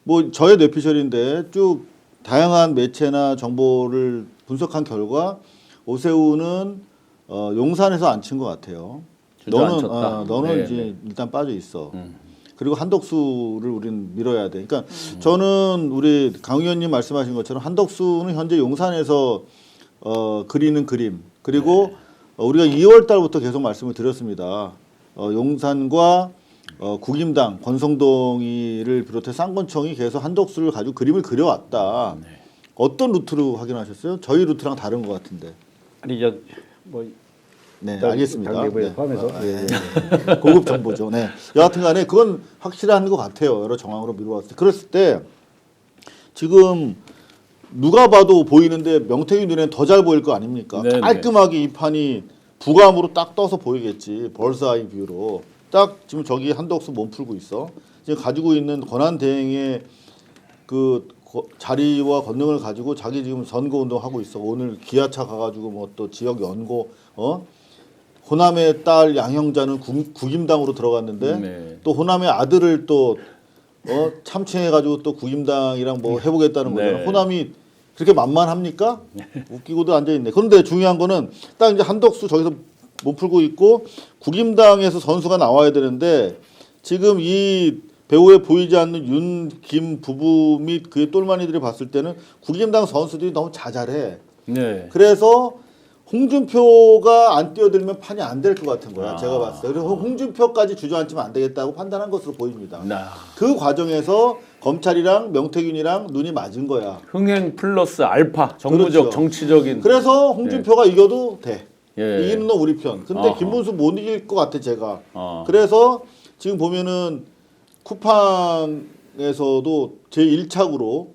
뭐 저의 뇌피셜인데 쭉 다양한 매체나 정보를 분석한 결과 오세훈은 용산에서 안 친 것 같아요. 주저앉혔다. 너는 네, 이제 네. 일단 빠져 있어. 그리고 한덕수를 우리는 밀어야 돼. 그러니까 저는 우리 강 의원님 말씀하신 것처럼 한덕수는 현재 용산에서 그리는 그림 그리고 우리가 2월 달부터 계속 말씀을 드렸습니다. 용산과 국임당 권성동이를 비롯해 쌍권청이 계속 한덕수를 가지고 그림을 그려왔다. 어떤 루트로 확인하셨어요? 저희 루트랑 다른 것 같은데. 아니 뭐 네, 알겠습니다. 당내부에 네. 포함해서 고급 정보죠. 네. 여하튼간에 그건 확실한 것 같아요. 여러 정황으로 미뤄왔을 때. 그랬을 때 지금 누가 봐도 보이는데 명태균 눈에는 더 잘 보일 거 아닙니까? 네네. 깔끔하게 이 판이 부감으로 딱 떠서 보이겠지. 벌스아이 뷰로. 딱 지금 저기 한덕수 몸 풀고 있어. 지금 가지고 있는 권한 대행의 그 자리와 권능을 가지고 자기 지금 선거 운동하고 있어. 오늘 기아차 가가지고 뭐 또 지역 연고 호남의 딸 양형자는 국임당으로 들어갔는데 네. 또 호남의 아들을 또 참칭해가지고 또 국임당이랑 뭐 해보겠다는 네. 거잖아. 호남이 그렇게 만만합니까? 웃기고도 앉아 있네. 그런데 중요한 거는 딱 이제 한덕수 저기서 못 풀고 있고 국임당에서 선수가 나와야 되는데 지금 이 배우에 보이지 않는 윤, 김 부부 및 그의 똘마니들이 봤을 때는 국임당 선수들이 너무 자잘해. 네. 그래서 홍준표가 안 뛰어들면 판이 안 될 것 같은 거야. 제가 봤을 때. 그래서 홍준표까지 주저앉으면 안 되겠다고 판단한 것으로 보입니다. 그 과정에서 검찰이랑 명태균이랑 눈이 맞은 거야. 흥행 플러스 알파 정부적 그렇죠. 정치적인. 그래서 홍준표가 이겨도 돼. 예. 이기는 건 우리 편. 근데 어허. 김문수 못 이길 것 같아 제가. 그래서 그래서 지금 보면은 쿠팡에서도 제1착으로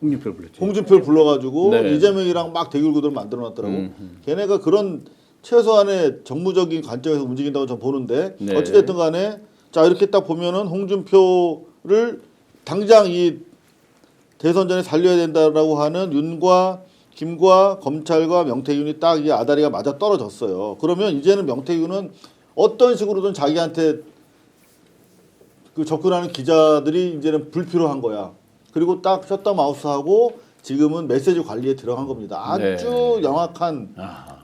홍준표를 불렀죠. 홍준표를 불러가지고 네. 이재명이랑 막 대결 구도를 만들어놨더라고. 걔네가 그런 최소한의 정무적인 관점에서 움직인다고 저는 보는데 네. 어찌됐든 간에 자 이렇게 딱 보면은 홍준표를 당장 이 대선 전에 살려야 된다라고 하는 윤과 김과 검찰과 명태균이 딱 이 아다리가 맞아 떨어졌어요. 그러면 이제는 명태균은 어떤 식으로든 자기한테 그 접근하는 기자들이 이제는 불필요한 거야. 그리고 딱 셧다운 마우스하고 지금은 메시지 관리에 들어간 겁니다. 아주 네. 영악한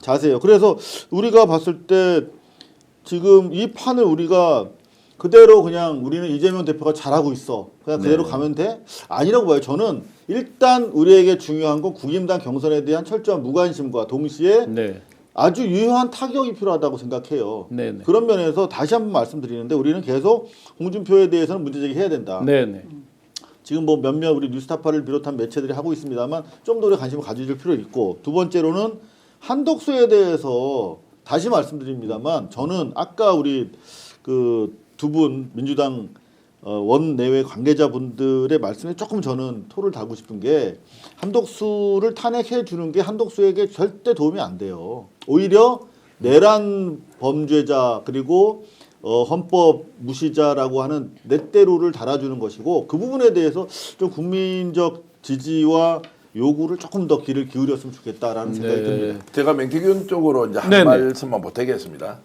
자세예요. 그래서 우리가 봤을 때 지금 이 판을 우리가 그대로 그냥 우리는 이재명 대표가 잘하고 있어. 그냥 그대로 네. 가면 돼? 아니라고 봐요. 저는 일단 우리에게 중요한 건 국임당 경선에 대한 철저한 무관심과 동시에 네. 아주 유효한 타격이 필요하다고 생각해요. 네네. 그런 면에서 다시 한번 말씀드리는데 우리는 계속 홍준표에 대해서는 문제제기해야 된다. 네네. 지금 뭐 몇몇 우리 뉴스타파를 비롯한 매체들이 하고 있습니다만 좀 더 우리 관심을 가져줄 필요 있고 두 번째로는 한덕수에 대해서 다시 말씀드립니다만 저는 아까 우리 그 두 분 민주당 원내외 관계자분들의 말씀에 조금 저는 토를 달고 싶은 게 한덕수를 탄핵해 주는 게 한덕수에게 절대 도움이 안 돼요. 오히려 내란 범죄자 그리고 헌법 무시자라고 하는 넷대로를 달아주는 것이고 그 부분에 대해서 좀 국민적 지지와 요구를 조금 더 귀를 기울였으면 좋겠다라는 생각이 듭니다. 제가 명태균 쪽으로 이제 한 네네. 말씀만 보태겠습니다.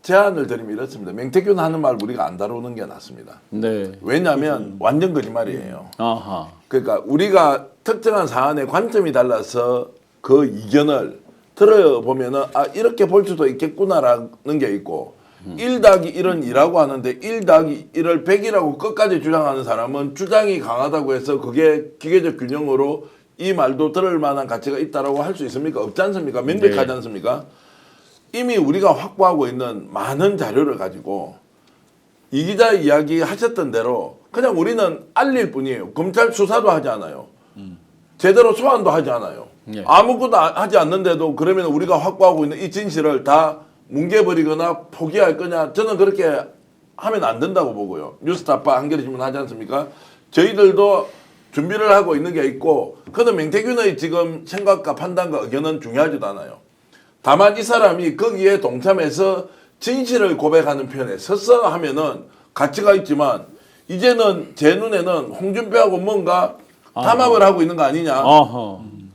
제안을 드리면 이렇습니다. 명태균 하는 말 우리가 안 다루는 게 낫습니다. 네. 왜냐하면 완전 거짓말이에요. 아하. 그러니까 우리가 특정한 사안에 관점이 달라서 그 이견을 들어보면은 아 이렇게 볼 수도 있겠구나라는 게 있고 1+1은 2라고 하는데 1+1을 100이라고 끝까지 주장하는 사람은 주장이 강하다고 해서 그게 기계적 균형으로 이 말도 들을 만한 가치가 있다라고 할 수 있습니까? 없지 않습니까? 명백하지 않습니까? 이미 우리가 확보하고 있는 많은 자료를 가지고 이 기자 이야기 하셨던 대로 그냥 우리는 알릴 뿐이에요. 검찰 수사도 하지 않아요. 제대로 소환도 하지 않아요. 예. 아무것도 하지 않는데도 그러면 우리가 확보하고 있는 이 진실을 다 뭉개버리거나 포기할 거냐 저는 그렇게 하면 안 된다고 보고요. 뉴스타파 한겨레신문 하지 않습니까? 저희들도 준비를 하고 있는 게 있고, 그런데 명태균의 지금 생각과 판단과 의견은 중요하지도 않아요. 다만 이 사람이 거기에 동참해서 진실을 고백하는 편에 섰어 하면은 가치가 있지만, 이제는 제 눈에는 홍준표하고 뭔가 담합을 하고 있는 거 아니냐.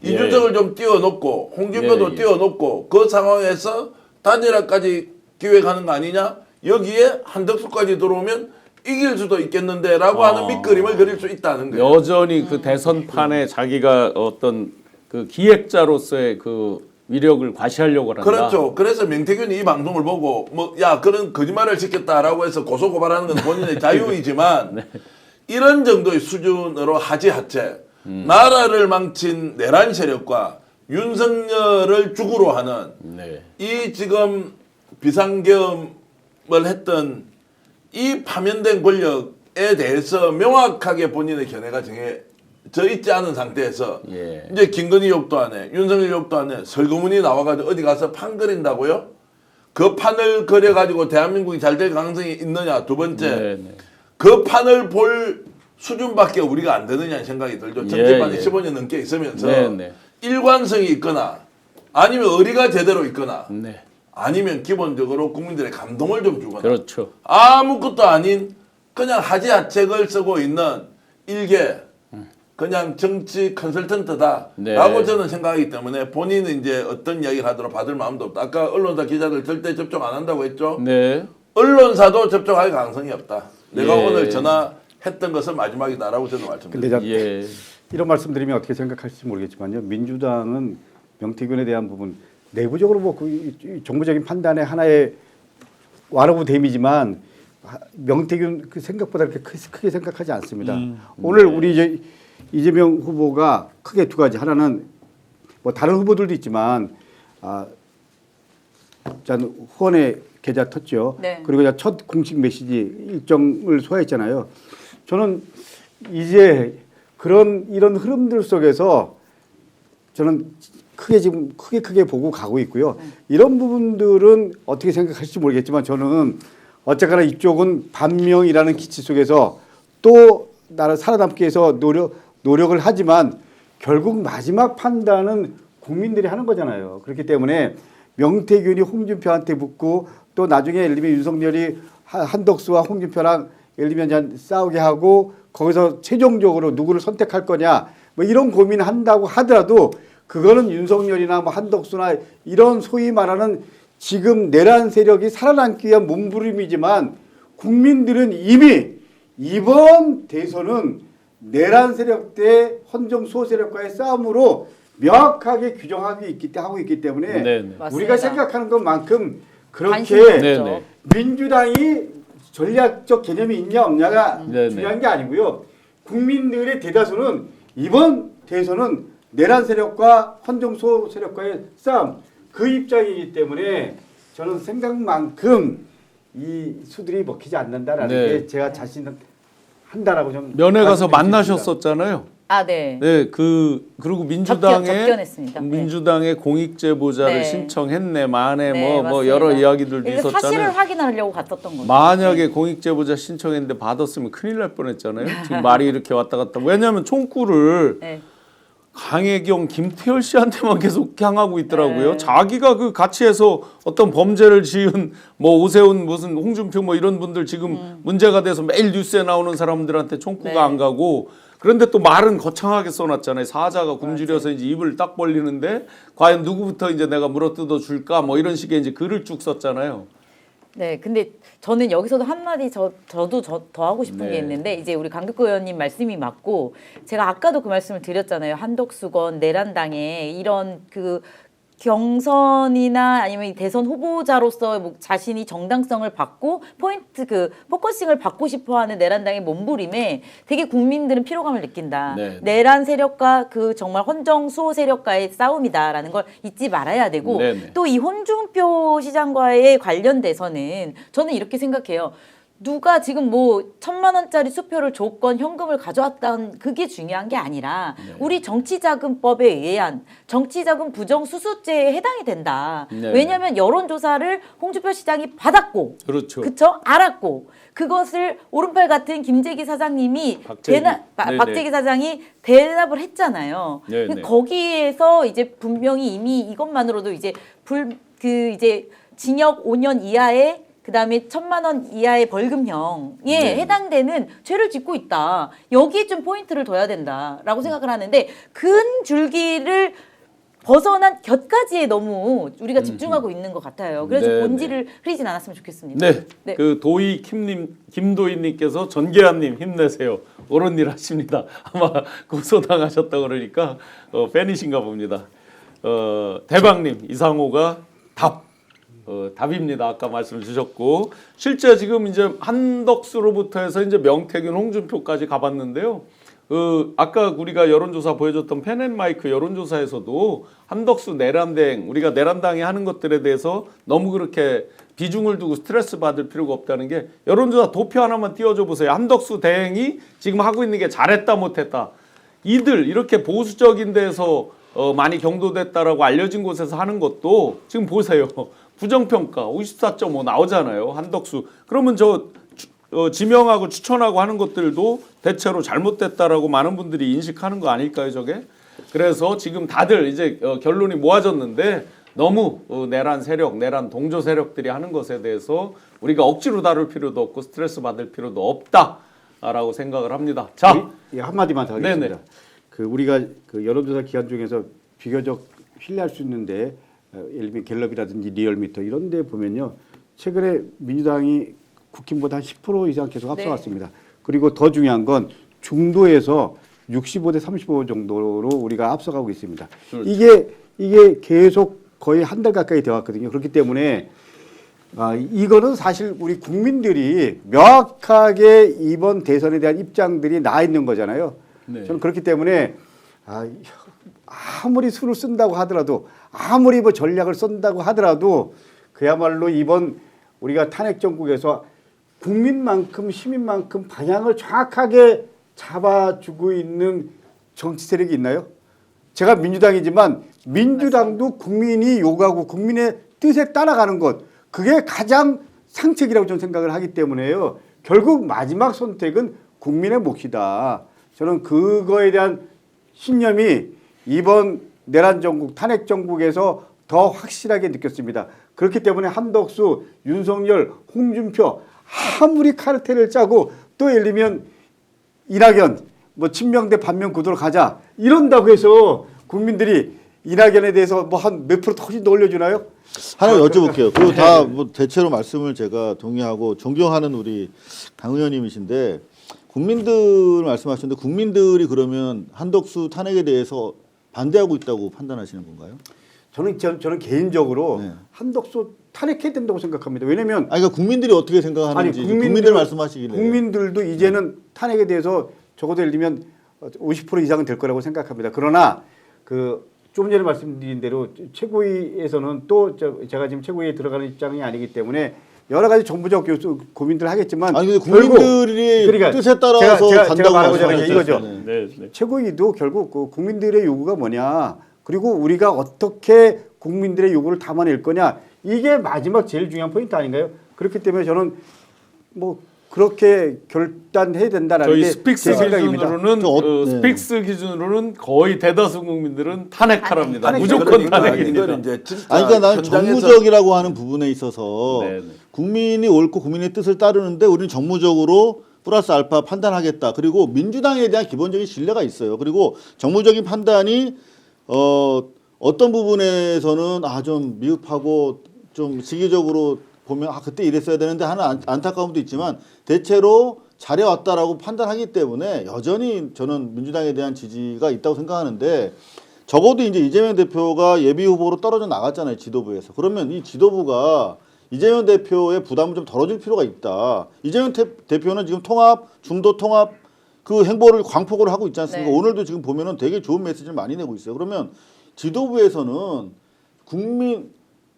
이준석을 좀 띄워놓고 홍준표도 띄워놓고 그 상황에서 단일화까지 기획하는 거 아니냐. 여기에 한덕수까지 들어오면 이길 수도 있겠는데라고 하는 밑그림을 그릴 수 있다는 거예요. 여전히 그 대선판에 자기가 어떤 그 기획자로서의 그 위력을 과시하려고 한다. 그렇죠. 그래서 명태균이 이 방송을 보고 뭐 야 그런 거짓말을 시켰다라고 해서 고소 고발하는 건 본인의 자유이지만 네. 이런 정도의 수준으로 하지하체 나라를 망친 내란 세력과 윤석열을 죽으로 하는 네. 이 지금 비상계엄을 했던 이 파면된 권력에 대해서 명확하게 본인의 견해가 정해져 있지 않은 상태에서 예. 이제 김건희 욕도 안 해, 윤석열 욕도 안 해, 설거문이 나와가지고 어디 가서 판 그린다고요? 그 판을 그려가지고 대한민국이 잘 될 가능성이 있느냐? 두 번째, 네. 그 판을 볼 수준밖에 우리가 안 되느냐는 생각이 들죠. 정치판이 예. 15년 넘게 있으면서 네. 일관성이 있거나 아니면 의리가 제대로 있거나 네. 아니면 기본적으로 국민들의 감동을 좀 주거나 그렇죠. 아무것도 아닌 그냥 하지하책을 쓰고 있는 일개 그냥 정치 컨설턴트다라고 네. 저는 생각하기 때문에 본인은 이제 어떤 이야기를 하더라도 받을 마음도 없다. 아까 언론사 기자들 절대 접촉 안 한다고 했죠. 네. 언론사도 접촉할 가능성이 없다. 내가 예. 오늘 전화했던 것은 마지막이다라고 저는 말씀드립니다. 근데 예. 이런 말씀드리면 어떻게 생각할지 모르겠지만요. 민주당은 명태균에 대한 부분 내부적으로 뭐 그 정부적인 판단의 하나의 와르브 댐이지만 명태균 그 생각보다 그렇게 크게 생각하지 않습니다. 오늘 우리 이제 이재명 후보가 크게 두 가지. 하나는 뭐 다른 후보들도 있지만 전 후원의 계좌 텄죠. 네. 그리고 이제 첫 공식 메시지 일정을 소화했잖아요. 저는 이제 이런 흐름들 속에서 저는 크게 보고 가고 있고요. 이런 부분들은 어떻게 생각할지 모르겠지만 저는 어쨌거나 이쪽은 반명이라는 기치 속에서 또 나를 살아남기 위해서 노력을 하지만 결국 마지막 판단은 국민들이 하는 거잖아요. 그렇기 때문에 명태균이 홍준표한테 붙고 또 나중에 예를 들면 윤석열이 한덕수와 홍준표랑 예를 들면 싸우게 하고 거기서 최종적으로 누구를 선택할 거냐 뭐 이런 고민을 한다고 하더라도 그거는 윤석열이나 뭐 한덕수나 이런 소위 말하는 지금 내란 세력이 살아남기 위한 몸부림이지만 국민들은 이미 이번 대선은 내란 세력 대 헌정 수호 세력과의 싸움으로 명확하게 규정하고 있기 때문에 네네. 우리가 생각하는 것만큼 관심이 그렇게 없죠. 네네. 민주당이 전략적 개념이 있냐 없냐가 네네. 중요한 게 아니고요. 국민들의 대다수는 이번 대선은 내란 세력과 헌정 수호 세력과의 싸움 그 입장이기 때문에 저는 생각만큼 이 수들이 먹히지 않는다라는 네. 게 제가 자신한다라고 좀 면회 가서 말씀드릴 수 있습니다. 만나셨었잖아요. 네. 네, 그리고 접견했습니다. 민주당의 공익제보자를 네. 신청했네, 만에 네, 뭐 맞습니다. 여러 이야기들도 그래서 사실을 있었잖아요. 확인하려고 갔었던 거죠. 만약에 공익제보자 신청했는데 받았으면 큰일 날 뻔했잖아요. 지금 말이 이렇게 왔다 갔다. 왜냐하면 총구를 네. 강혜경, 김태열 씨한테만 계속 향하고 있더라고요. 네. 자기가 그 같이 해서 어떤 범죄를 지은 뭐 오세훈 무슨 홍준표 뭐 이런 분들 지금 문제가 돼서 매일 뉴스에 나오는 사람들한테 총구가 네. 안 가고 그런데 또 말은 거창하게 써놨잖아요. 사자가 굶주려서 이제 입을 딱 벌리는데 과연 누구부터 이제 내가 물어뜯어 줄까 뭐 이런 식의 이제 글을 쭉 썼잖아요. 네, 근데 저는 여기서도 한마디 저도 더 하고 싶은 네. 게 있는데 이제 우리 강극구 의원님 말씀이 맞고 제가 아까도 그 말씀을 드렸잖아요. 한덕수건 내란당에 이런 그 경선이나 아니면 대선 후보자로서 뭐 자신이 정당성을 받고 포커싱을 받고 싶어하는 내란당의 몸부림에 되게 국민들은 피로감을 느낀다. 네. 내란 세력과 그 정말 헌정 수호 세력과의 싸움이다라는 걸 잊지 말아야 되고 네. 또 이 홍준표 시장과의 관련돼서는 저는 이렇게 생각해요. 누가 지금 뭐 1,000만 원짜리 수표를 줬건 현금을 가져왔던 그게 중요한 게 아니라 우리 정치자금법에 의한 정치자금 부정수수죄에 해당이 된다. 네. 왜냐하면 여론조사를 홍준표 시장이 받았고 그렇죠. 그쵸? 알았고 그것을 오른팔 같은 김재기 사장님이 박재기. 네네. 박재기 사장이 대답을 했잖아요. 네네. 거기에서 이제 분명히 이미 이것만으로도 이제 이제 징역 5년 이하의 그다음에 1,000만 원 이하의 벌금형에 네. 해당되는 죄를 짓고 있다. 여기에 좀 포인트를 둬야 된다라고 생각을 하는데 근 줄기를 벗어난 곁가지에 너무 우리가 집중하고 있는 것 같아요. 그래서 네, 본질을 흐리진 않았으면 좋겠습니다. 네. 네. 그 도희 김도희님께서 전계환님 힘내세요. 옳은 일 하십니다. 아마 고소당하셨다 그러니까 팬이신가 봅니다. 대박님 이상호가 답입니다. 아까 말씀 주셨고 실제 지금 이제 한덕수로부터 해서 이제 명태균, 홍준표까지 가봤는데요. 아까 우리가 여론조사 보여줬던 펜앤마이크 여론조사에서도 한덕수 내란대행 우리가 내란당이 하는 것들에 대해서 너무 그렇게 비중을 두고 스트레스 받을 필요가 없다는 게 여론조사 도표 하나만 띄워줘 보세요. 한덕수 대행이 지금 하고 있는 게 잘했다 못했다. 이들 이렇게 보수적인 데서 많이 경도됐다라고 알려진 곳에서 하는 것도 지금 보세요. 부정평가 54.5 나오잖아요. 한덕수. 그러면 지명하고 추천하고 하는 것들도 대체로 잘못됐다라고 많은 분들이 인식하는 거 아닐까요, 저게? 그래서 지금 다들 이제 결론이 모아졌는데 너무 내란 세력, 내란 동조 세력들이 하는 것에 대해서 우리가 억지로 다룰 필요도 없고 스트레스 받을 필요도 없다라고 생각을 합니다. 자, 한마디만 더 하겠습니다. 네네. 우리가 여론조사 기관 중에서 비교적 신뢰할 수 있는데 예를 들면 갤럽이라든지 리얼미터 이런 데 보면요. 최근에 민주당이 국힘보다 한 10% 이상 계속 앞서갔습니다. 그리고 더 중요한 건 중도에서 65대 35 정도로 우리가 앞서가고 있습니다. 그렇죠. 이게 계속 거의 한 달 가까이 되어 왔거든요. 그렇기 때문에 이거는 사실 우리 국민들이 명확하게 이번 대선에 대한 입장들이 나 있는 거잖아요. 네. 저는 그렇기 때문에 아무리 수를 쓴다고 하더라도 아무리 뭐 전략을 쓴다고 하더라도 그야말로 이번 우리가 탄핵 정국에서 국민만큼 시민만큼 방향을 정확하게 잡아주고 있는 정치 세력이 있나요? 제가 민주당이지만 민주당도 국민이 요구하고 국민의 뜻에 따라가는 것 그게 가장 상책이라고 저는 생각을 하기 때문에요. 결국 마지막 선택은 국민의 몫이다. 저는 그거에 대한 신념이 이번 내란 정국, 탄핵 정국에서 더 확실하게 느꼈습니다. 그렇기 때문에 한덕수, 윤석열, 홍준표 아무리 카르텔을 짜고 또 예를 들면 이낙연 뭐 친명 대 반명 구도로 가자 이런다고 해서 국민들이 이낙연에 대해서 뭐 한 몇 프로 더 훨씬 더 올려주나요? 하나 여쭤볼게요. 그리고 다 뭐 대체로 말씀을 제가 동의하고 존경하는 우리 강 의원님이신데 국민들 말씀하셨는데 국민들이 그러면 한덕수 탄핵에 대해서 반대하고 있다고 판단하시는 건가요? 저는 개인적으로 네. 한덕수 탄핵해야 된다고 생각합니다. 왜냐면 그러니까 국민들이 어떻게 생각하는지 국민들 말씀하시길래 국민들도 이제는 탄핵에 대해서 적어도 예를 들면 50% 이상은 될 거라고 생각합니다. 그러나 조금 전에 말씀드린 대로 최고위에서는 또 제가 지금 최고위에 들어가는 입장이 아니기 때문에 여러 가지 정부적 고민들을 하겠지만 아니 근데 국민들이 그러니까 뜻에 따라서 제가 간다고 말하고자 하는 게 이거죠. 네. 최고위도 결국 국민들의 요구가 뭐냐 그리고 우리가 어떻게 국민들의 요구를 담아낼 거냐 이게 마지막 제일 중요한 포인트 아닌가요? 그렇기 때문에 저는 뭐 그렇게 결단해야 된다라는 저희 게 스픽스 제 생각입니다. 기준으로는 네. 스픽스 기준으로는 거의 대다수 국민들은 탄핵하랍니다. 탄핵. 무조건 그러니까 탄핵입니다. 이건 이제 진짜 아니 그러니까 나는 현장에서 정무적이라고 하는 부분에 있어서 네. 국민이 옳고 국민의 뜻을 따르는데 우리는 정무적으로 플러스 알파 판단하겠다. 그리고 민주당에 대한 기본적인 신뢰가 있어요. 그리고 정무적인 판단이 어떤 부분에서는 좀 미흡하고 좀 시기적으로 보면 그때 이랬어야 되는데 하는 안타까움도 있지만 대체로 잘해왔다라고 판단하기 때문에 여전히 저는 민주당에 대한 지지가 있다고 생각하는데 적어도 이제 이재명 대표가 예비 후보로 떨어져 나갔잖아요. 지도부에서. 그러면 이 지도부가 이재명 대표의 부담을 좀 덜어줄 필요가 있다. 이재명 대표는 지금 중도 통합 그 행보를 광폭으로 하고 있지 않습니까? 네. 오늘도 지금 보면은 되게 좋은 메시지를 많이 내고 있어요. 그러면 지도부에서는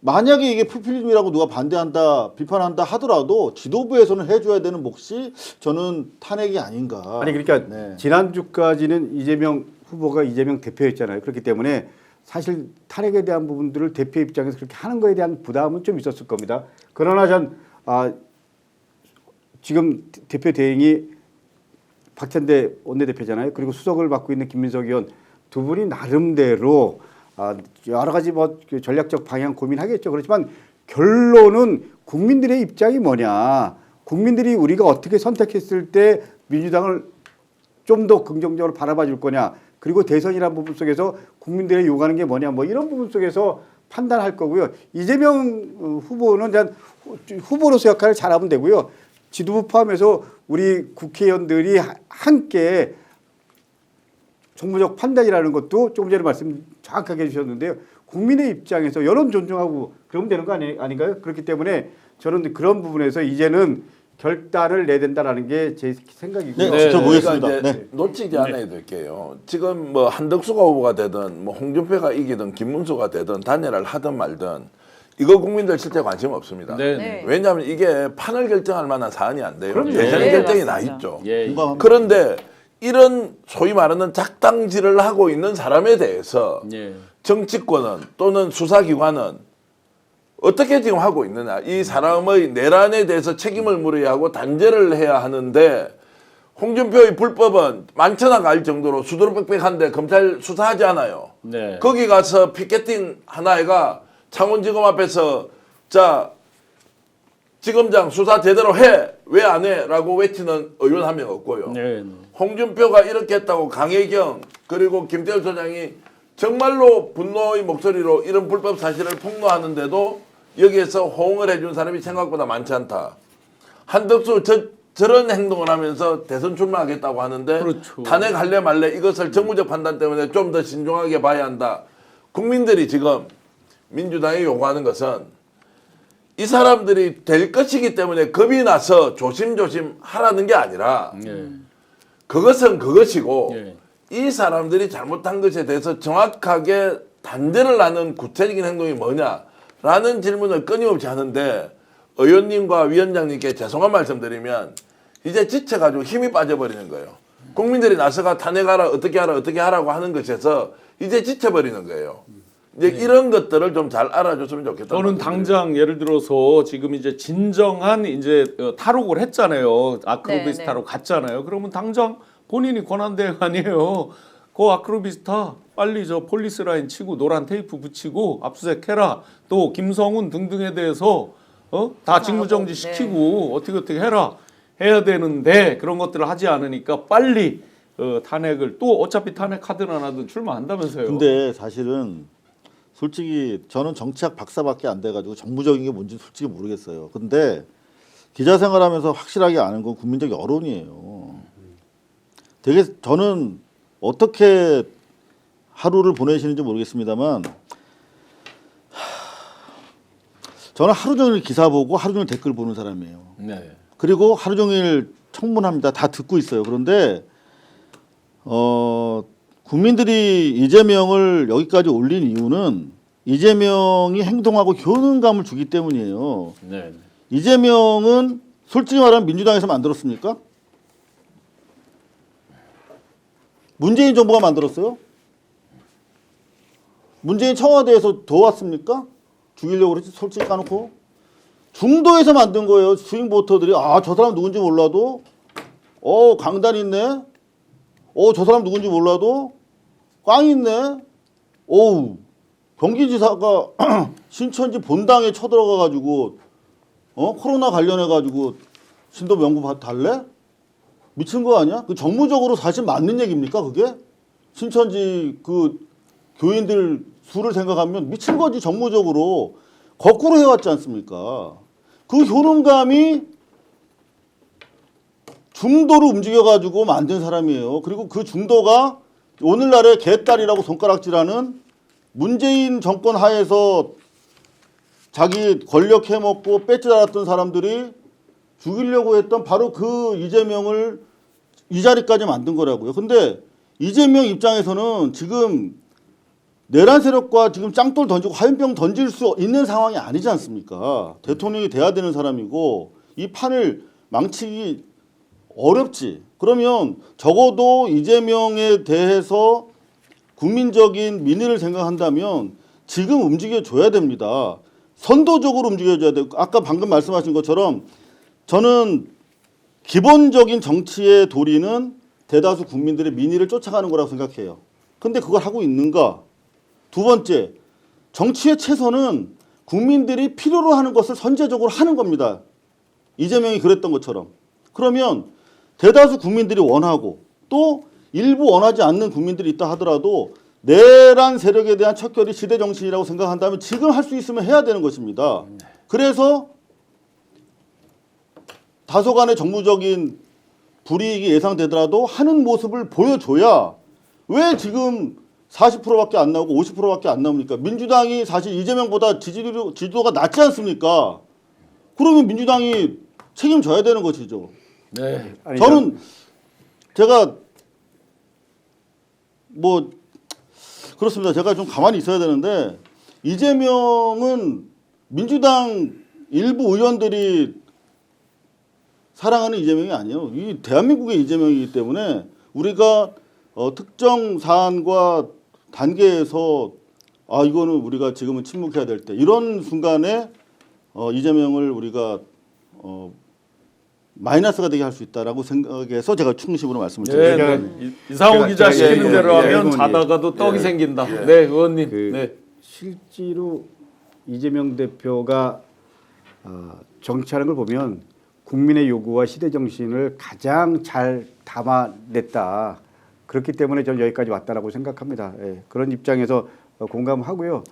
만약에 이게 포퓰리즘이라고 누가 반대한다, 비판한다 하더라도 지도부에서는 해줘야 되는 몫이 저는 탄핵이 아닌가. 아니 그러니까 네. 지난주까지는 이재명 후보가 이재명 대표였잖아요. 그렇기 때문에 사실 탄핵에 대한 부분들을 대표 입장에서 그렇게 하는 거에 대한 부담은 좀 있었을 겁니다. 그러나 지금 대표 대행이 박찬대 원내대표잖아요. 그리고 수석을 맡고 있는 김민석 의원 두 분이 나름대로 여러 가지 그 전략적 방향 고민하겠죠. 그렇지만 결론은 국민들의 입장이 뭐냐. 국민들이 우리가 어떻게 선택했을 때 민주당을 좀 더 긍정적으로 바라봐 줄 거냐. 그리고 대선이라는 부분 속에서 국민들의 요구하는 게 뭐냐. 뭐 이런 부분 속에서 판단할 거고요. 이재명 후보는 그냥 후보로서 역할을 잘하면 되고요. 지도부 포함해서 우리 국회의원들이 함께 정무적 판단이라는 것도 조금 전에 말씀 정확하게 해주셨는데요. 국민의 입장에서 여론 존중하고 그러면 되는 거 아닌가요? 그렇기 때문에 저는 그런 부분에서 이제는 결단을 내야 된다라는 게 제 생각이고요. 네, 지켜보겠습니다. 그러니까 이제 네. 놓치지 않아야 될게요. 지금 뭐 한덕수가 후보가 되든 뭐 홍준표가 이기든 김문수가 되든 단일화를 하든 말든 이거 국민들 실제 관심 없습니다. 네. 네. 왜냐하면 이게 판을 결정할 만한 사안이 안 돼요. 그럼요. 대선 네, 결정이 맞습니다. 나 있죠. 예. 공감합니다. 그런데 이런 소위 말하는 작당질을 하고 있는 사람에 대해서 예. 정치권은 또는 수사기관은 어떻게 지금 하고 있느냐. 이 사람의 내란에 대해서 책임을 물어야 하고 단죄를 해야 하는데 홍준표의 불법은 만천하 갈 정도로 수두룩빽빽한데 검찰 수사하지 않아요. 네. 거기 가서 피켓팅 하나가 창원지검 앞에서 자 지검장 수사 제대로 해. 왜 안 해? 라고 외치는 의원 한 명 없고요. 네. 홍준표가 이렇게 했다고 강혜경 그리고 김태우 소장이 정말로 분노의 목소리로 이런 불법 사실을 폭로하는데도 여기에서 호응을 해준 사람이 생각보다 많지 않다. 한덕수 저런 행동을 하면서 대선 출마하겠다고 하는데 그렇죠. 탄핵할래 말래 이것을 정무적 판단 때문에 좀 더 신중하게 봐야 한다. 국민들이 지금 민주당이 요구하는 것은 이 사람들이 될 것이기 때문에 겁이 나서 조심조심 하라는 게 아니라 예. 그것은 그것이고 예. 이 사람들이 잘못한 것에 대해서 정확하게 단죄를 하는 구체적인 행동이 뭐냐라는 질문을 끊임없이 하는데 의원님과 위원장님께 죄송한 말씀 드리면 이제 지쳐가지고 힘이 빠져버리는 거예요. 국민들이 나서가 탄핵하라 어떻게 하라고 하는 것에서 이제 지쳐버리는 거예요. 이제 이런 것들을 좀 잘 알아줬으면 좋겠다. 저는 당장 예를 들어서 지금 이제 진정한 이제 탈옥을 했잖아요. 아크로비스타로 갔잖아요. 그러면 당장 본인이 권한대행 아니에요. 그 아크로비스타 빨리 저 폴리스 라인 치고 노란 테이프 붙이고 압수수색해라. 또 김성훈 등등에 대해서 다 직무정지 시키고 어떻게 해라. 해야 되는데 그런 것들을 하지 않으니까 빨리 탄핵을 또 어차피 탄핵하든 안 하든 출마한다면서요. 근데 사실은 솔직히 저는 정치학 박사밖에 안 돼가지고 정무적인 게 뭔지 솔직히 모르겠어요. 근데 기자 생활하면서 확실하게 아는 건 국민적 여론이에요. 되게 저는 어떻게 하루를 보내시는지 모르겠습니다만 저는 하루 종일 기사 보고 하루 종일 댓글 보는 사람이에요. 네. 그리고 하루 종일 청문합니다. 다 듣고 있어요. 그런데 국민들이 이재명을 여기까지 올린 이유는 이재명이 행동하고 효능감을 주기 때문이에요. 네. 이재명은 솔직히 말하면 민주당에서 만들었습니까? 문재인 정부가 만들었어요? 문재인 청와대에서 도왔습니까? 죽이려고 그랬지 솔직히 까놓고. 중도에서 만든 거예요. 스윙 보터들이 저 사람 누군지 몰라도 강단 있네. 저 사람 누군지 몰라도 꽝 있네. 경기지사가 신천지 본당에 쳐들어가 가지고 코로나 관련해 가지고 신도 명부 달래? 미친 거 아니야? 그 정무적으로 사실 맞는 얘기입니까 그게? 신천지 그 교인들 수를 생각하면 미친 거지. 정무적으로 거꾸로 해왔지 않습니까? 그 효능감이 중도로 움직여가지고 만든 사람이에요. 그리고 그 중도가 오늘날의 개딸이라고 손가락질하는 문재인 정권 하에서 자기 권력 해먹고 뺏지 않았던 사람들이 죽이려고 했던 바로 그 이재명을 이 자리까지 만든 거라고요. 근데 이재명 입장에서는 지금 내란 세력과 지금 짱돌 던지고 화염병 던질 수 있는 상황이 아니지 않습니까? 대통령이 돼야 되는 사람이고 이 판을 망치기 어렵지. 그러면 적어도 이재명에 대해서 국민적인 민의를 생각한다면 지금 움직여줘야 됩니다. 선도적으로 움직여줘야 돼요. 아까 방금 말씀하신 것처럼 저는 기본적인 정치의 도리는 대다수 국민들의 민의를 쫓아가는 거라고 생각해요. 근데 그걸 하고 있는가? 두 번째, 정치의 최선은 국민들이 필요로 하는 것을 선제적으로 하는 겁니다. 이재명이 그랬던 것처럼. 그러면 대다수 국민들이 원하고 또 일부 원하지 않는 국민들이 있다 하더라도 내란 세력에 대한 척결이 시대 정신이라고 생각한다면 지금 할 수 있으면 해야 되는 것입니다. 그래서 다소간의 정무적인 불이익이 예상되더라도 하는 모습을 보여줘야 왜 지금 40%밖에 안 나오고 50%밖에 안 나옵니까? 민주당이 사실 이재명보다 지지도가 낮지 않습니까? 그러면 민주당이 책임져야 되는 것이죠. 네. 저는 제가 뭐 그렇습니다. 제가 좀 가만히 있어야 되는데 이재명은 민주당 일부 의원들이 사랑하는 이재명이 아니에요. 이 대한민국의 이재명이기 때문에 우리가 특정 사안과 단계에서 이거는 우리가 지금은 침묵해야 될 때 이런 순간에 이재명을 우리가 마이너스가 되게 할 수 있다라고 생각해서 제가 충심으로 말씀을 드립니다. 이상호 기자 시키는 대로 하면 의원님. 자다가도 떡이 생긴다. 네, 의원님. 네. 실제로 이재명 대표가 정치하는 걸 보면 국민의 요구와 시대 정신을 가장 잘 담아냈다. 그렇기 때문에 저는 여기까지 왔다라고 생각합니다. 예, 그런 입장에서 공감하고요.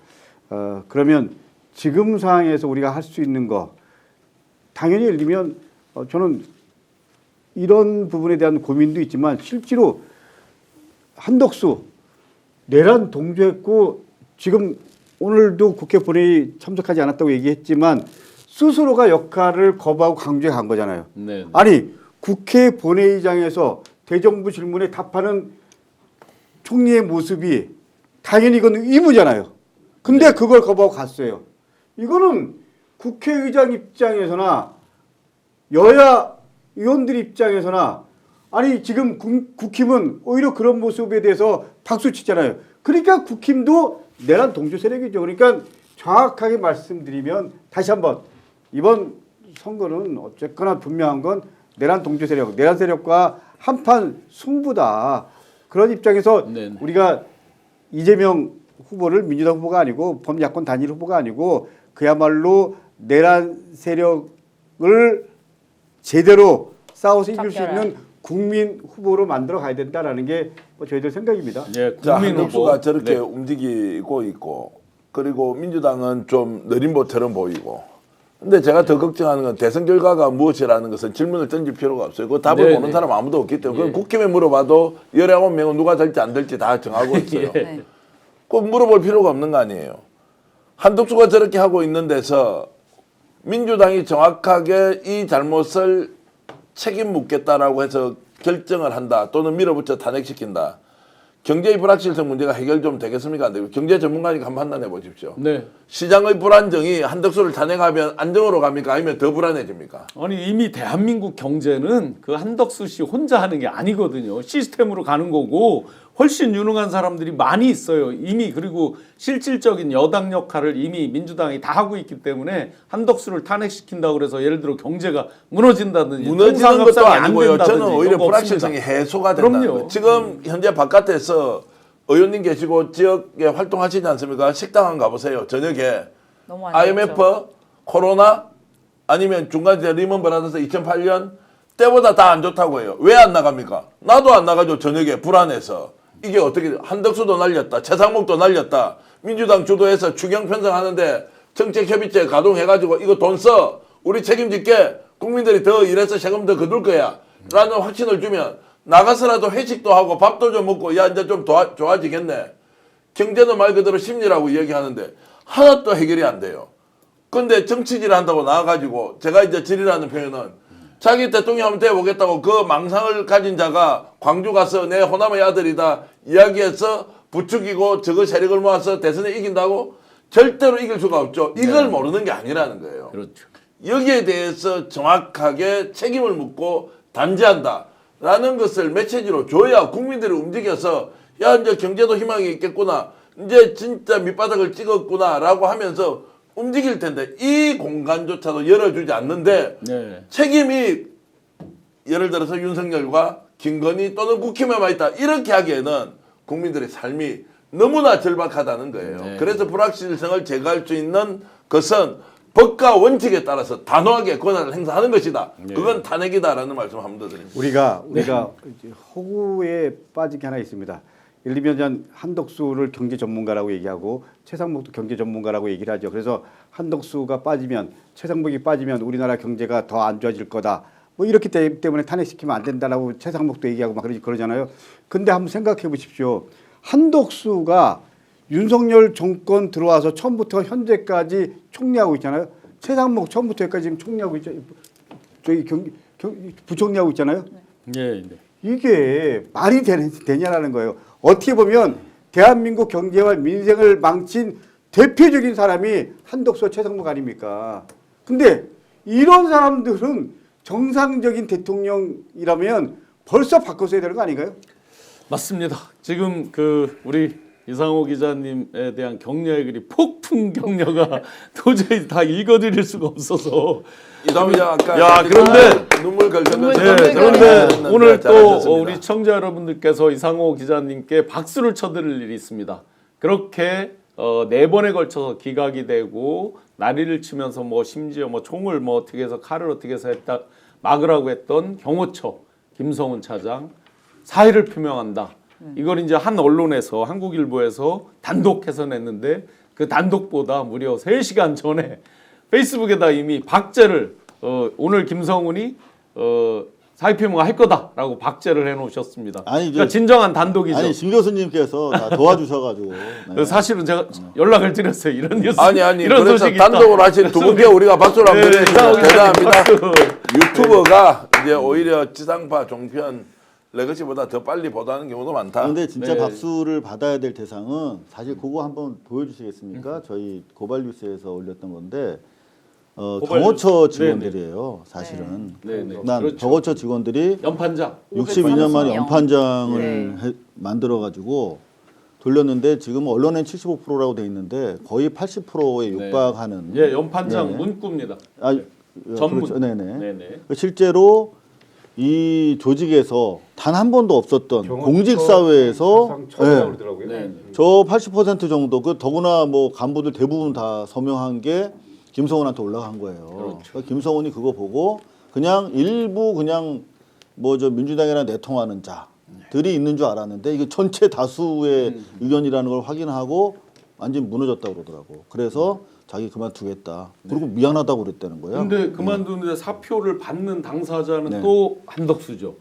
그러면 지금 상황에서 우리가 할 수 있는 거 당연히 예를 들면 저는 이런 부분에 대한 고민도 있지만 실제로 한덕수 내란 동조했고 지금 오늘도 국회 본회의 참석하지 않았다고 얘기했지만 스스로가 역할을 거부하고 강조해 간 거잖아요. 네. 아니 국회 본회의장에서 대정부 질문에 답하는 총리의 모습이 당연히 이건 의무잖아요. 근데 그걸 거부하고 갔어요. 이거는 국회의장 입장에서나 여야 의원들 입장에서나 아니 지금 국힘은 오히려 그런 모습에 대해서 박수 치잖아요. 그러니까 국힘도 내란 동조 세력이죠. 그러니까 정확하게 말씀드리면 다시 한번 이번 선거는 어쨌거나 분명한 건 내란 동조 세력, 내란 세력과 한판 승부다. 그런 입장에서 네네. 우리가 이재명 후보를 민주당 후보가 아니고 범야권 단일 후보가 아니고 그야말로 내란 세력을 제대로 싸워서 이길 수 있는 국민 후보로 만들어 가야 된다라는 게 뭐 저희들 생각입니다. 예, 자, 국민 한덕수가 후보. 저렇게 네. 움직이고 있고 그리고 민주당은 좀 느린 보처럼 보이고 근데 제가 더 걱정하는 건 대선 결과가 무엇이라는 것은 질문을 던질 필요가 없어요. 그 답을 네네. 보는 사람 아무도 없기 때문에 예. 그건 국힘에 물어봐도 19명은 누가 될지 안 될지 다 정하고 있어요. 네. 꼭 물어볼 필요가 없는 거 아니에요. 한덕수가 저렇게 하고 있는 데서 민주당이 정확하게 이 잘못을 책임 묻겠다라고 해서 결정을 한다 또는 밀어붙여 탄핵시킨다. 경제의 불확실성 문제가 해결 좀 되겠습니까? 안 되고 경제 전문가니까 한번 판단해 보십시오. 네. 시장의 불안정이 한덕수를 탄핵하면 안정으로 갑니까? 아니면 더 불안해집니까? 아니 이미 대한민국 경제는 그 한덕수 씨 혼자 하는 게 아니거든요. 시스템으로 가는 거고 훨씬 유능한 사람들이 많이 있어요. 이미 그리고 실질적인 여당 역할을 이미 민주당이 다 하고 있기 때문에 한덕수를 탄핵시킨다고 그래서 예를 들어 경제가 무너진다든지 무너지는 것도 통상협상이 안 아니고요. 된다든지 저는 이런 오히려 거 불확실성이 없습니다. 해소가 된다. 그럼요. 지금 현재 바깥에서 의원님 계시고 지역에 활동하시지 않습니까? 식당 한 가보세요. 저녁에 너무 안 IMF, 좋죠. 코로나 아니면 중간에 리먼 브라더스 2008년 때보다 다 안 좋다고 해요. 왜 안 나갑니까? 나도 안 나가죠. 저녁에 불안해서. 이게 어떻게 한덕수도 날렸다. 최상목도 날렸다. 민주당 주도해서 추경 편성하는데 정책협의체 가동해가지고 이거 돈 써. 우리 책임질게. 국민들이 더 일해서 세금 더 거둘 거야. 라는 확신을 주면 나가서라도 회식도 하고 밥도 좀 먹고 야 이제 좀 좋아지겠네. 경제는 말 그대로 심리라고 이야기하는데 하나도 해결이 안 돼요. 근데 정치질 한다고 나와가지고 제가 이제 질이라는 표현은 자기 대통령 한번 되어보겠다고 그 망상을 가진 자가 광주 가서 내 호남의 아들이다 이야기해서 부추기고 저거 세력을 모아서 대선에 이긴다고 절대로 이길 수가 없죠. 이걸 모르는 게 아니라는 거예요. 그렇죠. 여기에 대해서 정확하게 책임을 묻고 단죄한다라는 것을 메시지로 줘야 국민들이 움직여서 야 이제 경제도 희망이 있겠구나. 이제 진짜 밑바닥을 찍었구나라고 하면서 움직일 텐데 이 공간조차도 열어주지 않는데 네. 책임이 예를 들어서 윤석열과 김건희 또는 국힘에만 있다 이렇게 하기에는 국민들의 삶이 너무나 절박하다는 거예요. 네. 그래서 불확실성을 제거할 수 있는 것은 법과 원칙에 따라서 단호하게 권한을 행사하는 것이다. 그건 탄핵이다라는 말씀 한 번 더 드립니다. 우리가 이제 허구에 빠진 게 하나 있습니다. 예를 들면 한덕수를 경제 전문가라고 얘기하고 최상목도 경제 전문가라고 얘기를 하죠. 그래서 한덕수가 빠지면 최상목이 빠지면 우리나라 경제가 더 안 좋아질 거다. 뭐 이렇기 때문에 탄핵시키면 안 된다라고 최상목도 얘기하고 막 그러잖아요. 근데 한번 생각해 보십시오. 한덕수가 윤석열 정권 들어와서 처음부터 현재까지 총리하고 있잖아요. 최상목 처음부터 여기까지 지금 총리하고 있잖아요. 저기 부총리하고 있잖아요. 네. 네. 이게 말이 되냐라는 거예요. 어떻게 보면 대한민국 경제와 민생을 망친 대표적인 사람이 한덕수와 최상목 아닙니까? 근데 이런 사람들은 정상적인 대통령이라면 벌써 바꿨어야 되는 거 아닌가요? 맞습니다. 지금 우리 이상호 기자님에 대한 격려의 글이 폭풍 격려가 도저히 다 읽어드릴 수가 없어서. 이담 기자 아까 야, 그런데 눈물 걸렸는데 네, 그런데 오늘 또 우리 시청자 여러분들께서 이상호 기자님께 박수를 쳐드릴 일이 있습니다. 그렇게 4번에 걸쳐서 기각이 되고 난리를 치면서 뭐 심지어 뭐 총을 뭐 어떻게 해서 칼을 어떻게 해서 막으라고 했던 경호처 김성훈 차장 사의를 표명한다. 이걸 이제 한 언론에서 한국일보에서 단독해서 냈는데 그 단독보다 무려 3시간 전에 페이스북에다 이미 박제를 오늘 김성훈이 사의 표명할 거다라고 박제를 해놓으셨습니다. 아니, 그러니까 진정한 단독이죠. 아니 진 교수님께서 다 도와주셔가지고 네. 사실은 제가 연락을 드렸어요. 이런 뉴스, 아니 이런 그래서 소식이 있다. 단독으로 하신 두 분께 우리가 박수를 한번 네, 드립니다. 대단합니다. 박수. 유튜버가 이제 오히려 지상파 종편 레거시보다 더 빨리 보도하는 경우도 많다. 그런데 진짜 네. 박수를 받아야 될 대상은 사실 그거 한번 보여주시겠습니까? 저희 고발뉴스에서 올렸던 건데 경호처 직원들이에요. 사실은. 네네. 난 그렇죠. 경호처 직원들이 연판장 62년 만에 530명. 연판장을 네. 만들어가지고 돌렸는데 지금 언론엔 75%라고 돼 있는데 거의 80%에 육박하는. 예, 연판장 네. 문구입니다. 아, 전문. 그렇죠. 네네. 네네. 실제로 이 조직에서 단 한 번도 없었던 공직 사회에서 네. 저 80% 정도 그 더구나 뭐 간부들 대부분 다 서명한 게 김성훈한테 올라간 거예요. 그렇죠. 그러니까 김성훈이 그거 보고 그냥 일부 그냥 뭐 저 민주당이랑 내통하는 자들이 있는 줄 알았는데 이게 전체 다수의 의견이라는 걸 확인하고 완전 무너졌다고 그러더라고. 그래서 자기 그만두겠다. 그리고 미안하다고 그랬다는 거야. 근데 그만두는데 사표를 받는 당사자는 네. 또 한덕수죠.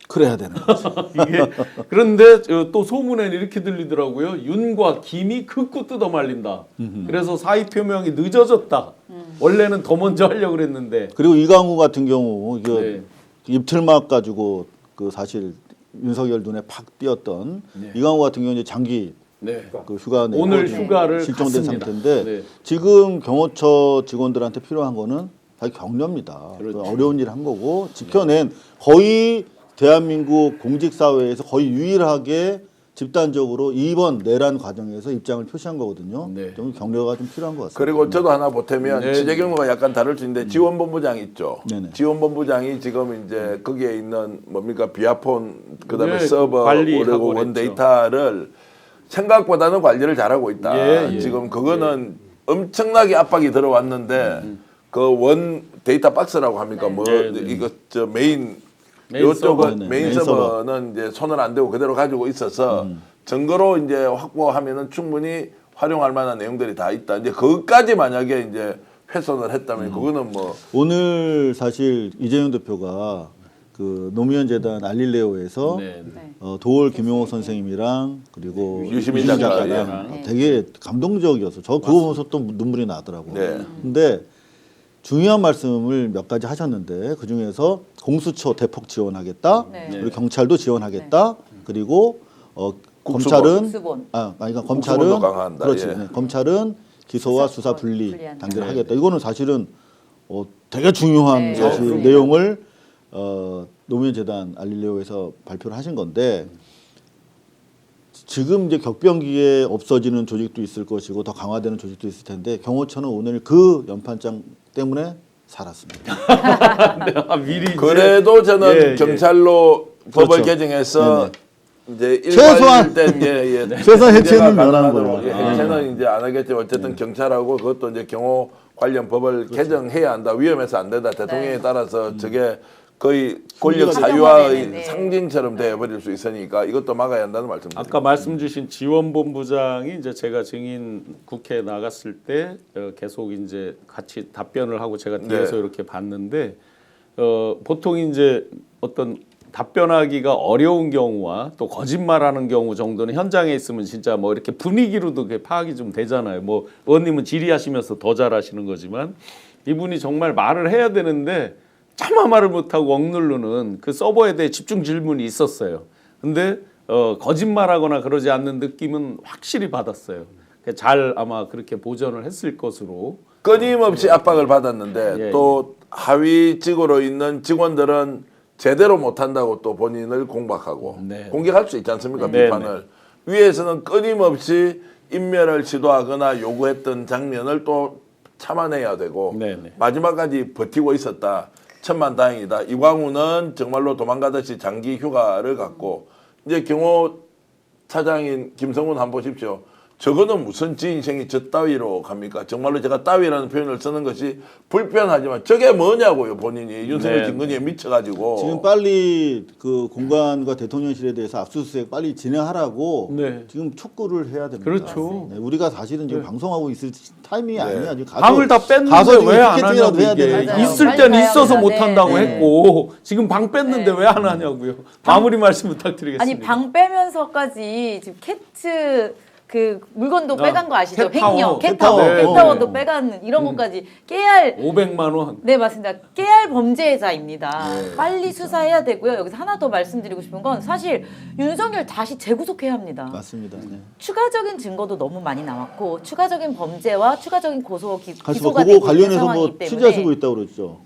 그래야 되는 거지. 이게 그런데 또 소문에는 이렇게 들리더라고요. 윤과 김이 극구 뜯어 말린다. 그래서 사의 표명이 늦어졌다. 원래는 더 먼저 하려고 그랬는데. 그리고 이강우 같은 경우 이거 네. 입틀막 가지고 그 사실 윤석열 눈에 팍 띄었던 이강우 같은 경우 이제 장기 네. 그 휴가 내고 오늘 휴가를 실종된 갔습니다. 상태인데 네. 지금 경호처 직원들한테 필요한 거는 다 격려입니다. 그렇죠. 어려운 일을 한 거고 지켜낸 거의 대한민국 공직 사회에서 거의 유일하게 집단적으로 이번 내란 과정에서 입장을 표시한 거거든요. 네. 좀 격려가 좀 필요한 것 같습니다. 그리고 저도 하나 보태면 네. 취재 경우가 약간 다를 수 있는데 지원본부장 있죠. 네네. 지원본부장이 지금 이제 거기에 있는 뭡니까 비아폰 그다음에 네, 서버 관리하고 그리고 그랬죠. 원데이터를 생각보다는 관리를 잘하고 있다. 예, 예. 지금 그거는 엄청나게 압박이 들어왔는데 그 원 데이터 박스라고 합니까? 뭐 네, 네. 이거 저 메인 메인 서버. 요쪽은 네, 메인 메인 서버. 서버는 이제 손을 안 대고 그대로 가지고 있어서 증거로 이제 확보하면은 충분히 활용할 만한 내용들이 다 있다. 이제 그것까지 만약에 이제 훼손을 했다면 그거는 뭐 오늘 사실 이재용 대표가 그 노무현 재단 알릴레오에서 네. 도올 김용호 선생님이랑 그리고 유시민 유시민 작가랑. 작가랑 되게 감동적이어서 저 그거 보면서 또 눈물이 나더라고요. 네. 근데 중요한 말씀을 몇 가지 하셨는데 그 중에서 공수처 대폭 지원하겠다. 네. 그리고 경찰도 지원하겠다. 그리고 검찰은 수본. 그러니까 국수본도 검찰은 강화한다. 그렇지. 예. 네, 검찰은 기소와 수사 수사 분리 분리한다. 단계를 하겠다. 이거는 사실은 되게 중요한 네, 사실 그렇습니다. 내용을 노무현 재단 알리려고해서 발표를 하신 건데 지금 이제 격변기에 없어지는 조직도 있을 것이고 더 강화되는 조직도 있을 텐데 경호처는 오늘 그 연판장 때문에 살았습니다. 미리 이제- 그래도 저는 예, 예. 경찰로 법을 그렇죠. 개정해서 이제 최소한- 일괄된 예, 최소한 해체는 문제가 면한 가능하도록, 거예요. 예, 해체는 이제 안 하겠지만 어쨌든 경찰하고 그것도 이제 경호 관련 법을 개정해야 한다. 위험해서 안 된다. 대통령에 네. 따라서 저게 거의 권력 승리가 사유화의 되네. 네. 상징처럼 되어버릴 수 있으니까 이것도 막아야 한다는 말씀입니다. 아까 말씀 주신 지원본부장이 이제 제가 증인 국회에 나갔을 때 계속 이제 같이 답변을 하고 제가 뒤에서 네. 이렇게 봤는데 보통 이제 어떤 답변하기가 어려운 경우와 또 거짓말하는 경우 정도는 현장에 있으면 진짜 뭐 이렇게 분위기로도 그게 파악이 좀 되잖아요. 뭐 의원님은 질의하시면서 더 잘하시는 거지만 이분이 정말 말을 해야 되는데 차마 말을 못하고 억누르는 그 서버에 대해 집중 질문이 있었어요. 근데 거짓말하거나 그러지 않는 느낌은 확실히 받았어요. 잘 아마 그렇게 보전을 했을 것으로. 끊임없이 압박을 받았는데 예, 또 하위직으로 있는 직원들은 제대로 못한다고 또 본인을 공박하고 네. 공격할 수 있지 않습니까? 네, 비판을. 위에서는 끊임없이 인멸을 시도하거나 요구했던 장면을 또 참아내야 되고 네, 네. 마지막까지 버티고 있었다. 천만다행이다. 이광우는 정말로 도망가듯이 장기 휴가를 갖고 이제 경호 차장인 김성훈 한번 보십시오. 저거는 무슨 지 인생이 저 따위로 갑니까? 정말로 제가 따위라는 표현을 쓰는 것이 불편하지만 저게 뭐냐고요, 본인이. 윤석열 네. 김건희에 미쳐가지고. 지금 빨리 그 공관과 대통령실에 대해서 압수수색 빨리 진행하라고 네. 지금 촉구를 해야 됩니다. 그렇죠. 네, 우리가 사실은 지금 방송하고 있을 타이밍이 아니야. 지금 가서, 방을 다 뺐는데 가서 지금 왜 안 피켓팅이라도 하냐고 해야 이게 되는 맞아요. 있을 빨리 땐 가야 있어서 합니다. 못한다고 네. 했고 지금 방 뺐는데 네. 왜 안 하냐고요. 마무리 말씀 부탁드리겠습니다. 아니 방 빼면서까지 지금 캣츠 그 물건도 빼간 거 아시죠? 캣타워. 횡령, 캣타워. 캣타워도 네. 빼간 이런 것까지 깨알 500만 원. 네 맞습니다. 깨알 범죄자입니다. 빨리 수사해야 되고요. 여기서 하나 더 말씀드리고 싶은 건 사실 윤석열 다시 재구속해야 합니다. 맞습니다. 네. 추가적인 증거도 너무 많이 나왔고 추가적인 범죄와 추가적인 기소가 그거 되고 있는 관련해서 뭐 상황이기 때문에 취재하시고 있다고 그랬죠.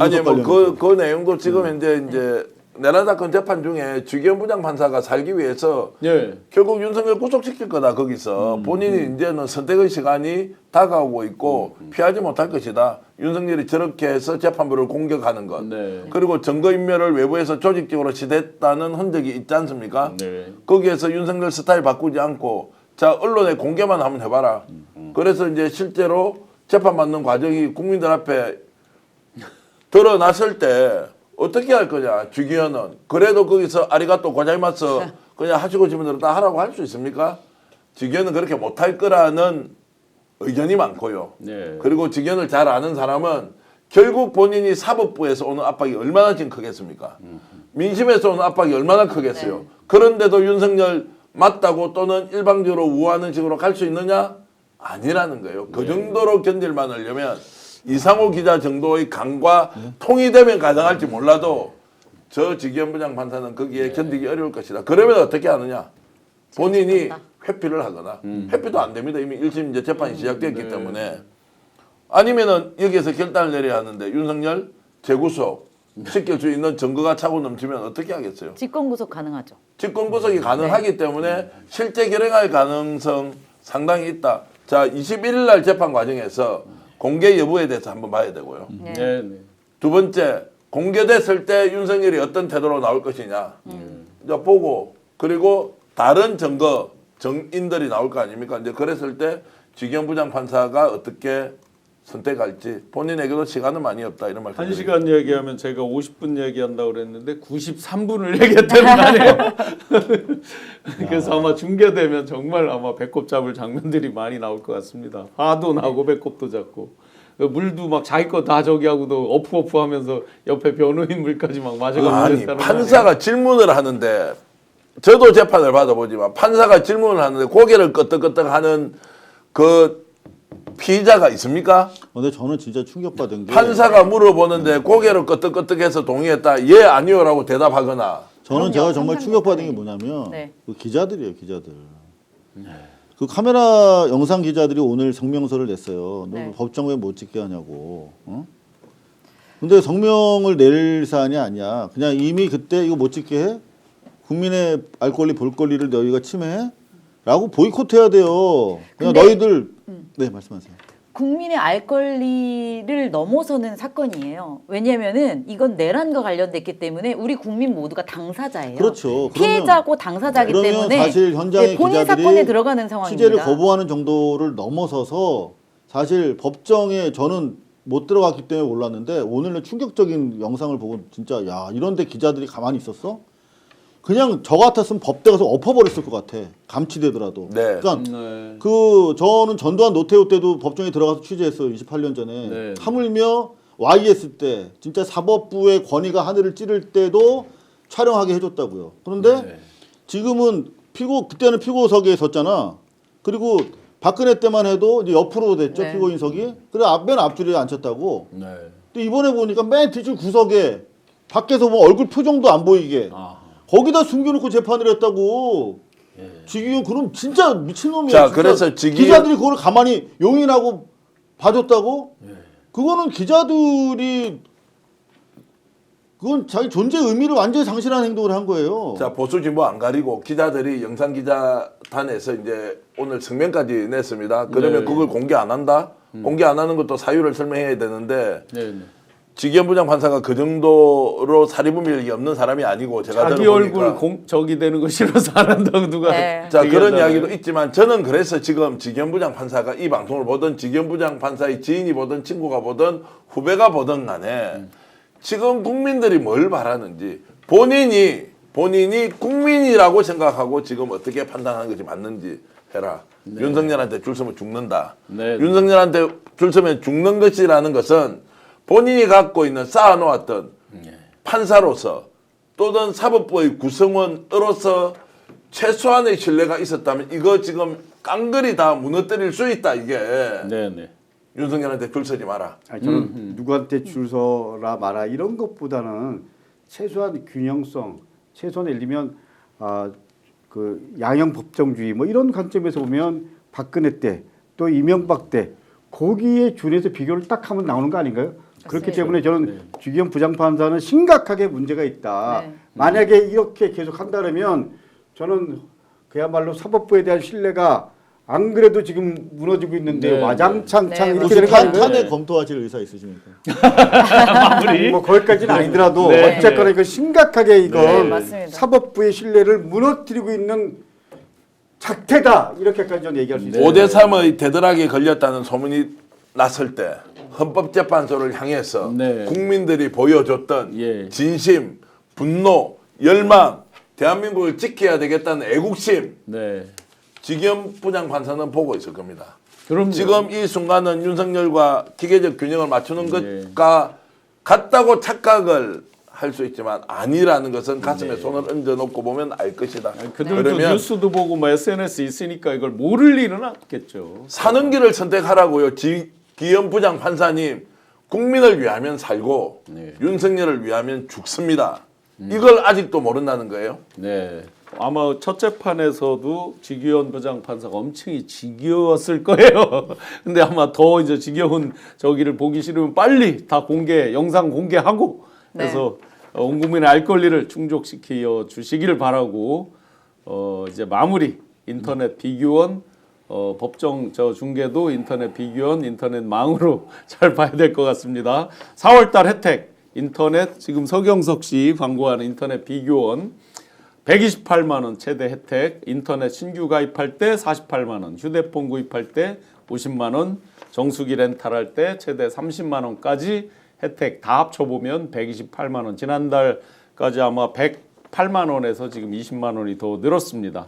아니 재구속 뭐 관련해서. 그 내용도 지금 이제 내란 사건 재판 중에 주기현 부장 판사가 살기 위해서 예. 결국 윤석열 구속시킬 거다 거기서 본인이 이제는 선택의 시간이 다가오고 있고 피하지 못할 것이다. 윤석열이 저렇게 해서 재판부를 공격하는 것. 네. 그리고 증거인멸을 외부에서 조직적으로 시도했다는 흔적이 있지 않습니까? 네. 거기에서 윤석열 스타일 바꾸지 않고 자 언론에 공개만 한번 해봐라. 그래서 이제 실제로 재판받는 과정이 국민들 앞에 드러났을 때 어떻게 할 거냐 주기현은 그래도 거기서 아리가또 고자이마스 그냥 하시고 싶은 대로 다 하라고 할 수 있습니까? 주기현은 그렇게 못할 거라는 의견이 많고요. 네. 그리고 주기현을 잘 아는 사람은 결국 본인이 사법부에서 오는 압박이 얼마나 지금 크겠습니까? 민심에서 오는 압박이 얼마나 크겠어요. 그런데도 윤석열 맞다고 또는 일방적으로 우호하는 식으로 갈 수 있느냐? 아니라는 거예요. 그 정도로 견딜만 하려면 이상호 기자 정도의 강과 통이 되면 가능할지 몰라도 저 지기현 부장 판사는 거기에 견디기 어려울 것이다. 그러면 어떻게 하느냐? 본인이 회피를 하거나 회피도 안 됩니다. 이미 1심 이제 재판이 시작됐기 때문에 아니면은 여기에서 결단을 내려야 하는데 윤석열 재구속 시킬 수 있는 증거가 차고 넘치면 어떻게 하겠어요? 직권구속 가능하죠. 직권구속이 가능하기 때문에 실제 결행할 가능성 상당히 있다. 자, 21일 날 재판 과정에서 공개 여부에 대해서 한번 봐야 되고요. 네. 네. 두 번째, 공개됐을 때 윤석열이 어떤 태도로 나올 것이냐. 이제 보고 그리고 다른 증거, 정인들이 나올 거 아닙니까? 이제 그랬을 때 지경 부장 판사가 어떻게 선택할지 본인에게도 시간은 많이 없다 이런 말씀. 1시간 얘기하면 제가 50분 얘기한다고 그랬는데 93분을 얘기했다는 거 아니에요? 그래서 아마 중계되면 정말 아마 배꼽 잡을 장면들이 많이 나올 것 같습니다. 화도 나고 배꼽도 잡고 물도 막 자기 거 다 저기 하고도 어프어프 하면서 옆에 변호인 물까지 막 마셔가면서 아니 그랬다는 거 판사가 질문을 하는데 저도 재판을 받아보지만 판사가 질문을 하는데 고개를 끄덕끄덕하는 그 피의자가 있습니까? 근데 저는 진짜 충격받은 게 판사가 물어보는데 고개를 끄덕끄덕해서 동의했다. 예 아니요라고 대답하거나 저는 그럼요, 제가 정말 상상 충격받은 게 못하네. 뭐냐면 네. 그 기자들이에요, 기자들. 그 카메라 영상 기자들이 오늘 성명서를 냈어요. 너 네. 법정 왜 못 찍게 하냐고. 어? 근데 성명을 낼 사안이 아니야. 그냥 이미 그때 이거 못 찍게 해? 국민의 알 권리 볼 권리를 너희가 침해해? 라고 보이콧해야 돼요. 그냥 근데- 너희들 네 말씀하세요. 국민의 알 권리를 넘어서는 사건이에요. 왜냐면은 이건 내란과 관련됐기 때문에 우리 국민 모두가 당사자예요. 그렇죠. 피해자고 당사자기 그러면 때문에 사실 현장의 네, 본인 기자들이 사건에 들어가는 상황입니다. 취재를 거부하는 정도를 넘어서서 사실 법정에 저는 못 들어갔기 때문에 몰랐는데 오늘은 충격적인 영상을 보고 진짜 야 이런데 기자들이 가만히 있었어? 그냥 저 같았으면 법대 가서 엎어버렸을 것 같아. 감치되더라도. 네. 그러니까 네. 그 저는 전두환 노태우 때도 법정에 들어가서 취재했어요. 28년 전에. 네. 하물며 YS 때 진짜 사법부의 권위가 하늘을 찌를 때도 촬영하게 해줬다고요. 그런데 네. 지금은 그때는 피고석에 섰잖아. 그리고 박근혜 때만 해도 이제 옆으로 됐죠. 네. 피고인석이. 그래 맨 앞줄에 앉혔다고. 네. 근데 이번에 보니까 맨 뒷줄 구석에 밖에서 뭐 얼굴 표정도 안 보이게 아. 거기다 숨겨놓고 재판을 했다고. 지기현 그럼 진짜 미친놈이야. 자, 진짜. 그래서 기자들이 그걸 가만히 용인하고 봐줬다고? 그거는 기자들이 그건 자기 존재 의미를 완전히 상실한 행동을 한 거예요. 자, 보수 진보 안 가리고 기자들이 영상 기자단에서 이제 오늘 성명까지 냈습니다. 그러면 네. 그걸 공개 안 한다? 공개 안 하는 것도 사유를 설명해야 되는데 네. 네. 지기현 부장 판사가 그 정도로 사리분별이 없는 사람이 아니고 제가 자기 들어보니까 얼굴 저기 되는 거 싫어서 안 한다고 누가 네. 자 그런 얘기하잖아요. 이야기도 있지만 저는 그래서 지금 지기현 부장 판사가 이 방송을 보든 지기현 부장 판사의 지인이 보든 친구가 보든 후배가 보든 간에 지금 국민들이 뭘 바라는지 본인이 국민이라고 생각하고 지금 어떻게 판단하는 것이 맞는지 해라. 윤석열한테 줄 서면 죽는다. 네. 윤석열한테 줄 서면 죽는 것이라는 것은 본인이 갖고 있는 쌓아놓았던 판사로서 또는 사법부의 구성원으로서 최소한의 신뢰가 있었다면 이거 지금 깡그리 다 무너뜨릴 수 있다 이게. 네네. 윤석열한테 줄 서지 마라. 아니, 저는 누구한테 줄 서라 마라 이런 것보다는 최소한 균형성, 최소한 예를 들면 그 양형 법정주의 뭐 이런 관점에서 보면 박근혜 때 또 이명박 때 거기에 준해서 비교를 딱 하면 나오는 거 아닌가요? 그렇기 때문에 저는 주기현 부장판사는 심각하게 문제가 있다. 네. 만약에 이렇게 계속 한다면 저는 그야말로 사법부에 대한 신뢰가 안 그래도 지금 무너지고 있는데 네. 와장창창 네, 이렇게 혹시 되는 거 아닌가요? 탄핵 검토하실 의사 있으십니까? 뭐 거기까지는 아니더라도 네. 어쨌거나 이거 심각하게 이건 네, 맞습니다. 사법부의 신뢰를 무너뜨리고 있는 작태다 이렇게까지 저는 얘기할 수 있어요. 5대3의 대들락에 걸렸다는 소문이 났을 때 헌법재판소를 향해서 네. 국민들이 보여줬던 예. 진심, 분노, 열망, 대한민국을 지켜야 되겠다는 애국심 네. 지기현 부장판사는 보고 있을 겁니다. 그럼 지금 이 순간은 윤석열과 기계적 균형을 맞추는 네. 것과 같다고 착각을 할 수 있지만 아니라는 것은 가슴에 손을 얹어놓고 보면 알 것이다. 그들도 그러면 뉴스도 보고 뭐 SNS 있으니까 이걸 모를 일은 없겠죠. 사는 길을 선택하라고요. 지기현 부장 판사님 국민을 위하면 살고 네. 윤석열을 위하면 죽습니다. 이걸 아직도 모른다는 거예요. 네. 아마 첫 재판에서도 지기현 부장 판사가 엄청이 지겨웠을 거예요. 근데 아마 더 이제 지겨운 저기를 보기 싫으면 빨리 다 영상 공개하고 해서 온 국민의 알 권리를 충족시켜 주시기를 바라고 이제 마무리 인터넷 비교원 법정 중계도 인터넷 비교원 인터넷 망으로 잘 봐야 될 것 같습니다. 4월달 혜택 인터넷 지금 서경석 씨 광고하는 인터넷 비교원 128만 원 최대 혜택, 인터넷 신규 가입할 때 48만 원, 휴대폰 구입할 때 50만 원, 정수기 렌탈할 때 최대 30만 원까지 혜택 다 합쳐보면 128만 원. 지난달까지 아마 108만 원에서 지금 20만 원이 더 늘었습니다.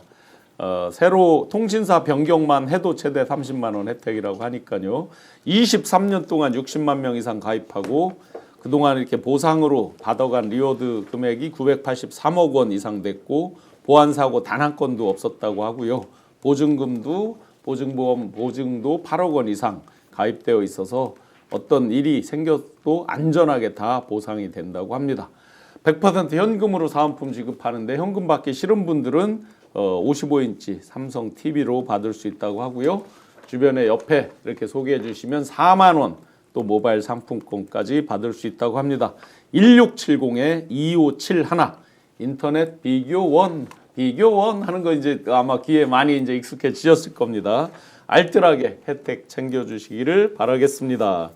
새로 통신사 변경만 해도 최대 30만 원 혜택이라고 하니까요. 23년 동안 60만 명 이상 가입하고 그동안 이렇게 보상으로 받아간 리워드 금액이 983억 원 이상 됐고 보안사고 단 한 건도 없었다고 하고요. 보증금도 보증보험 보증도 8억 원 이상 가입되어 있어서 어떤 일이 생겨도 안전하게 다 보상이 된다고 합니다. 100% 현금으로 사은품 지급하는데 현금 받기 싫은 분들은 55인치 삼성 TV로 받을 수 있다고 하고요. 주변에 옆에 이렇게 소개해 주시면 4만 원 또 모바일 상품권까지 받을 수 있다고 합니다. 1670-2571 인터넷 비교원 하는 거 이제 아마 귀에 많이 이제 익숙해지셨을 겁니다. 알뜰하게 혜택 챙겨주시기를 바라겠습니다.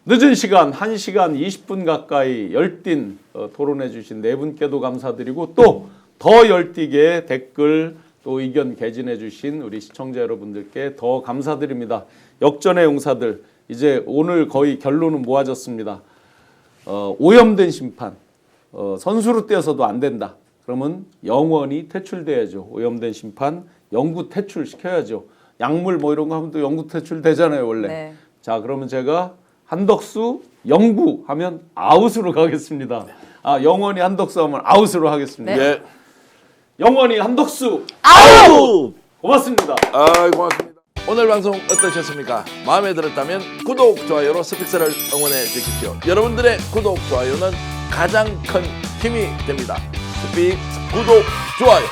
늦은 시간 1시간 20분 가까이 열띤 토론해 주신 네 분께도 감사드리고 또 더 열띠게 댓글 또 의견 개진해 주신 우리 시청자 여러분들께 더 감사드립니다. 역전의 용사들 이제 오늘 거의 결론은 모아졌습니다. 오염된 심판 선수로 뛰어서도 안 된다. 그러면 영원히 퇴출돼야죠. 오염된 심판 영구 퇴출시켜야죠. 약물 뭐 이런 거 하면 또 영구 퇴출되잖아요 원래. 네. 자 그러면 제가 한덕수 영구 하면 아웃으로 가겠습니다. 영원히 한덕수 하면 아웃으로 하겠습니다. 네. 예. 영원히 한덕수 아우! 고맙습니다. 고맙습니다. 오늘 방송 어떠셨습니까? 마음에 들었다면 구독, 좋아요로 스픽스를 응원해 주십시오. 여러분들의 구독, 좋아요는 가장 큰 힘이 됩니다. 스픽스 구독, 좋아요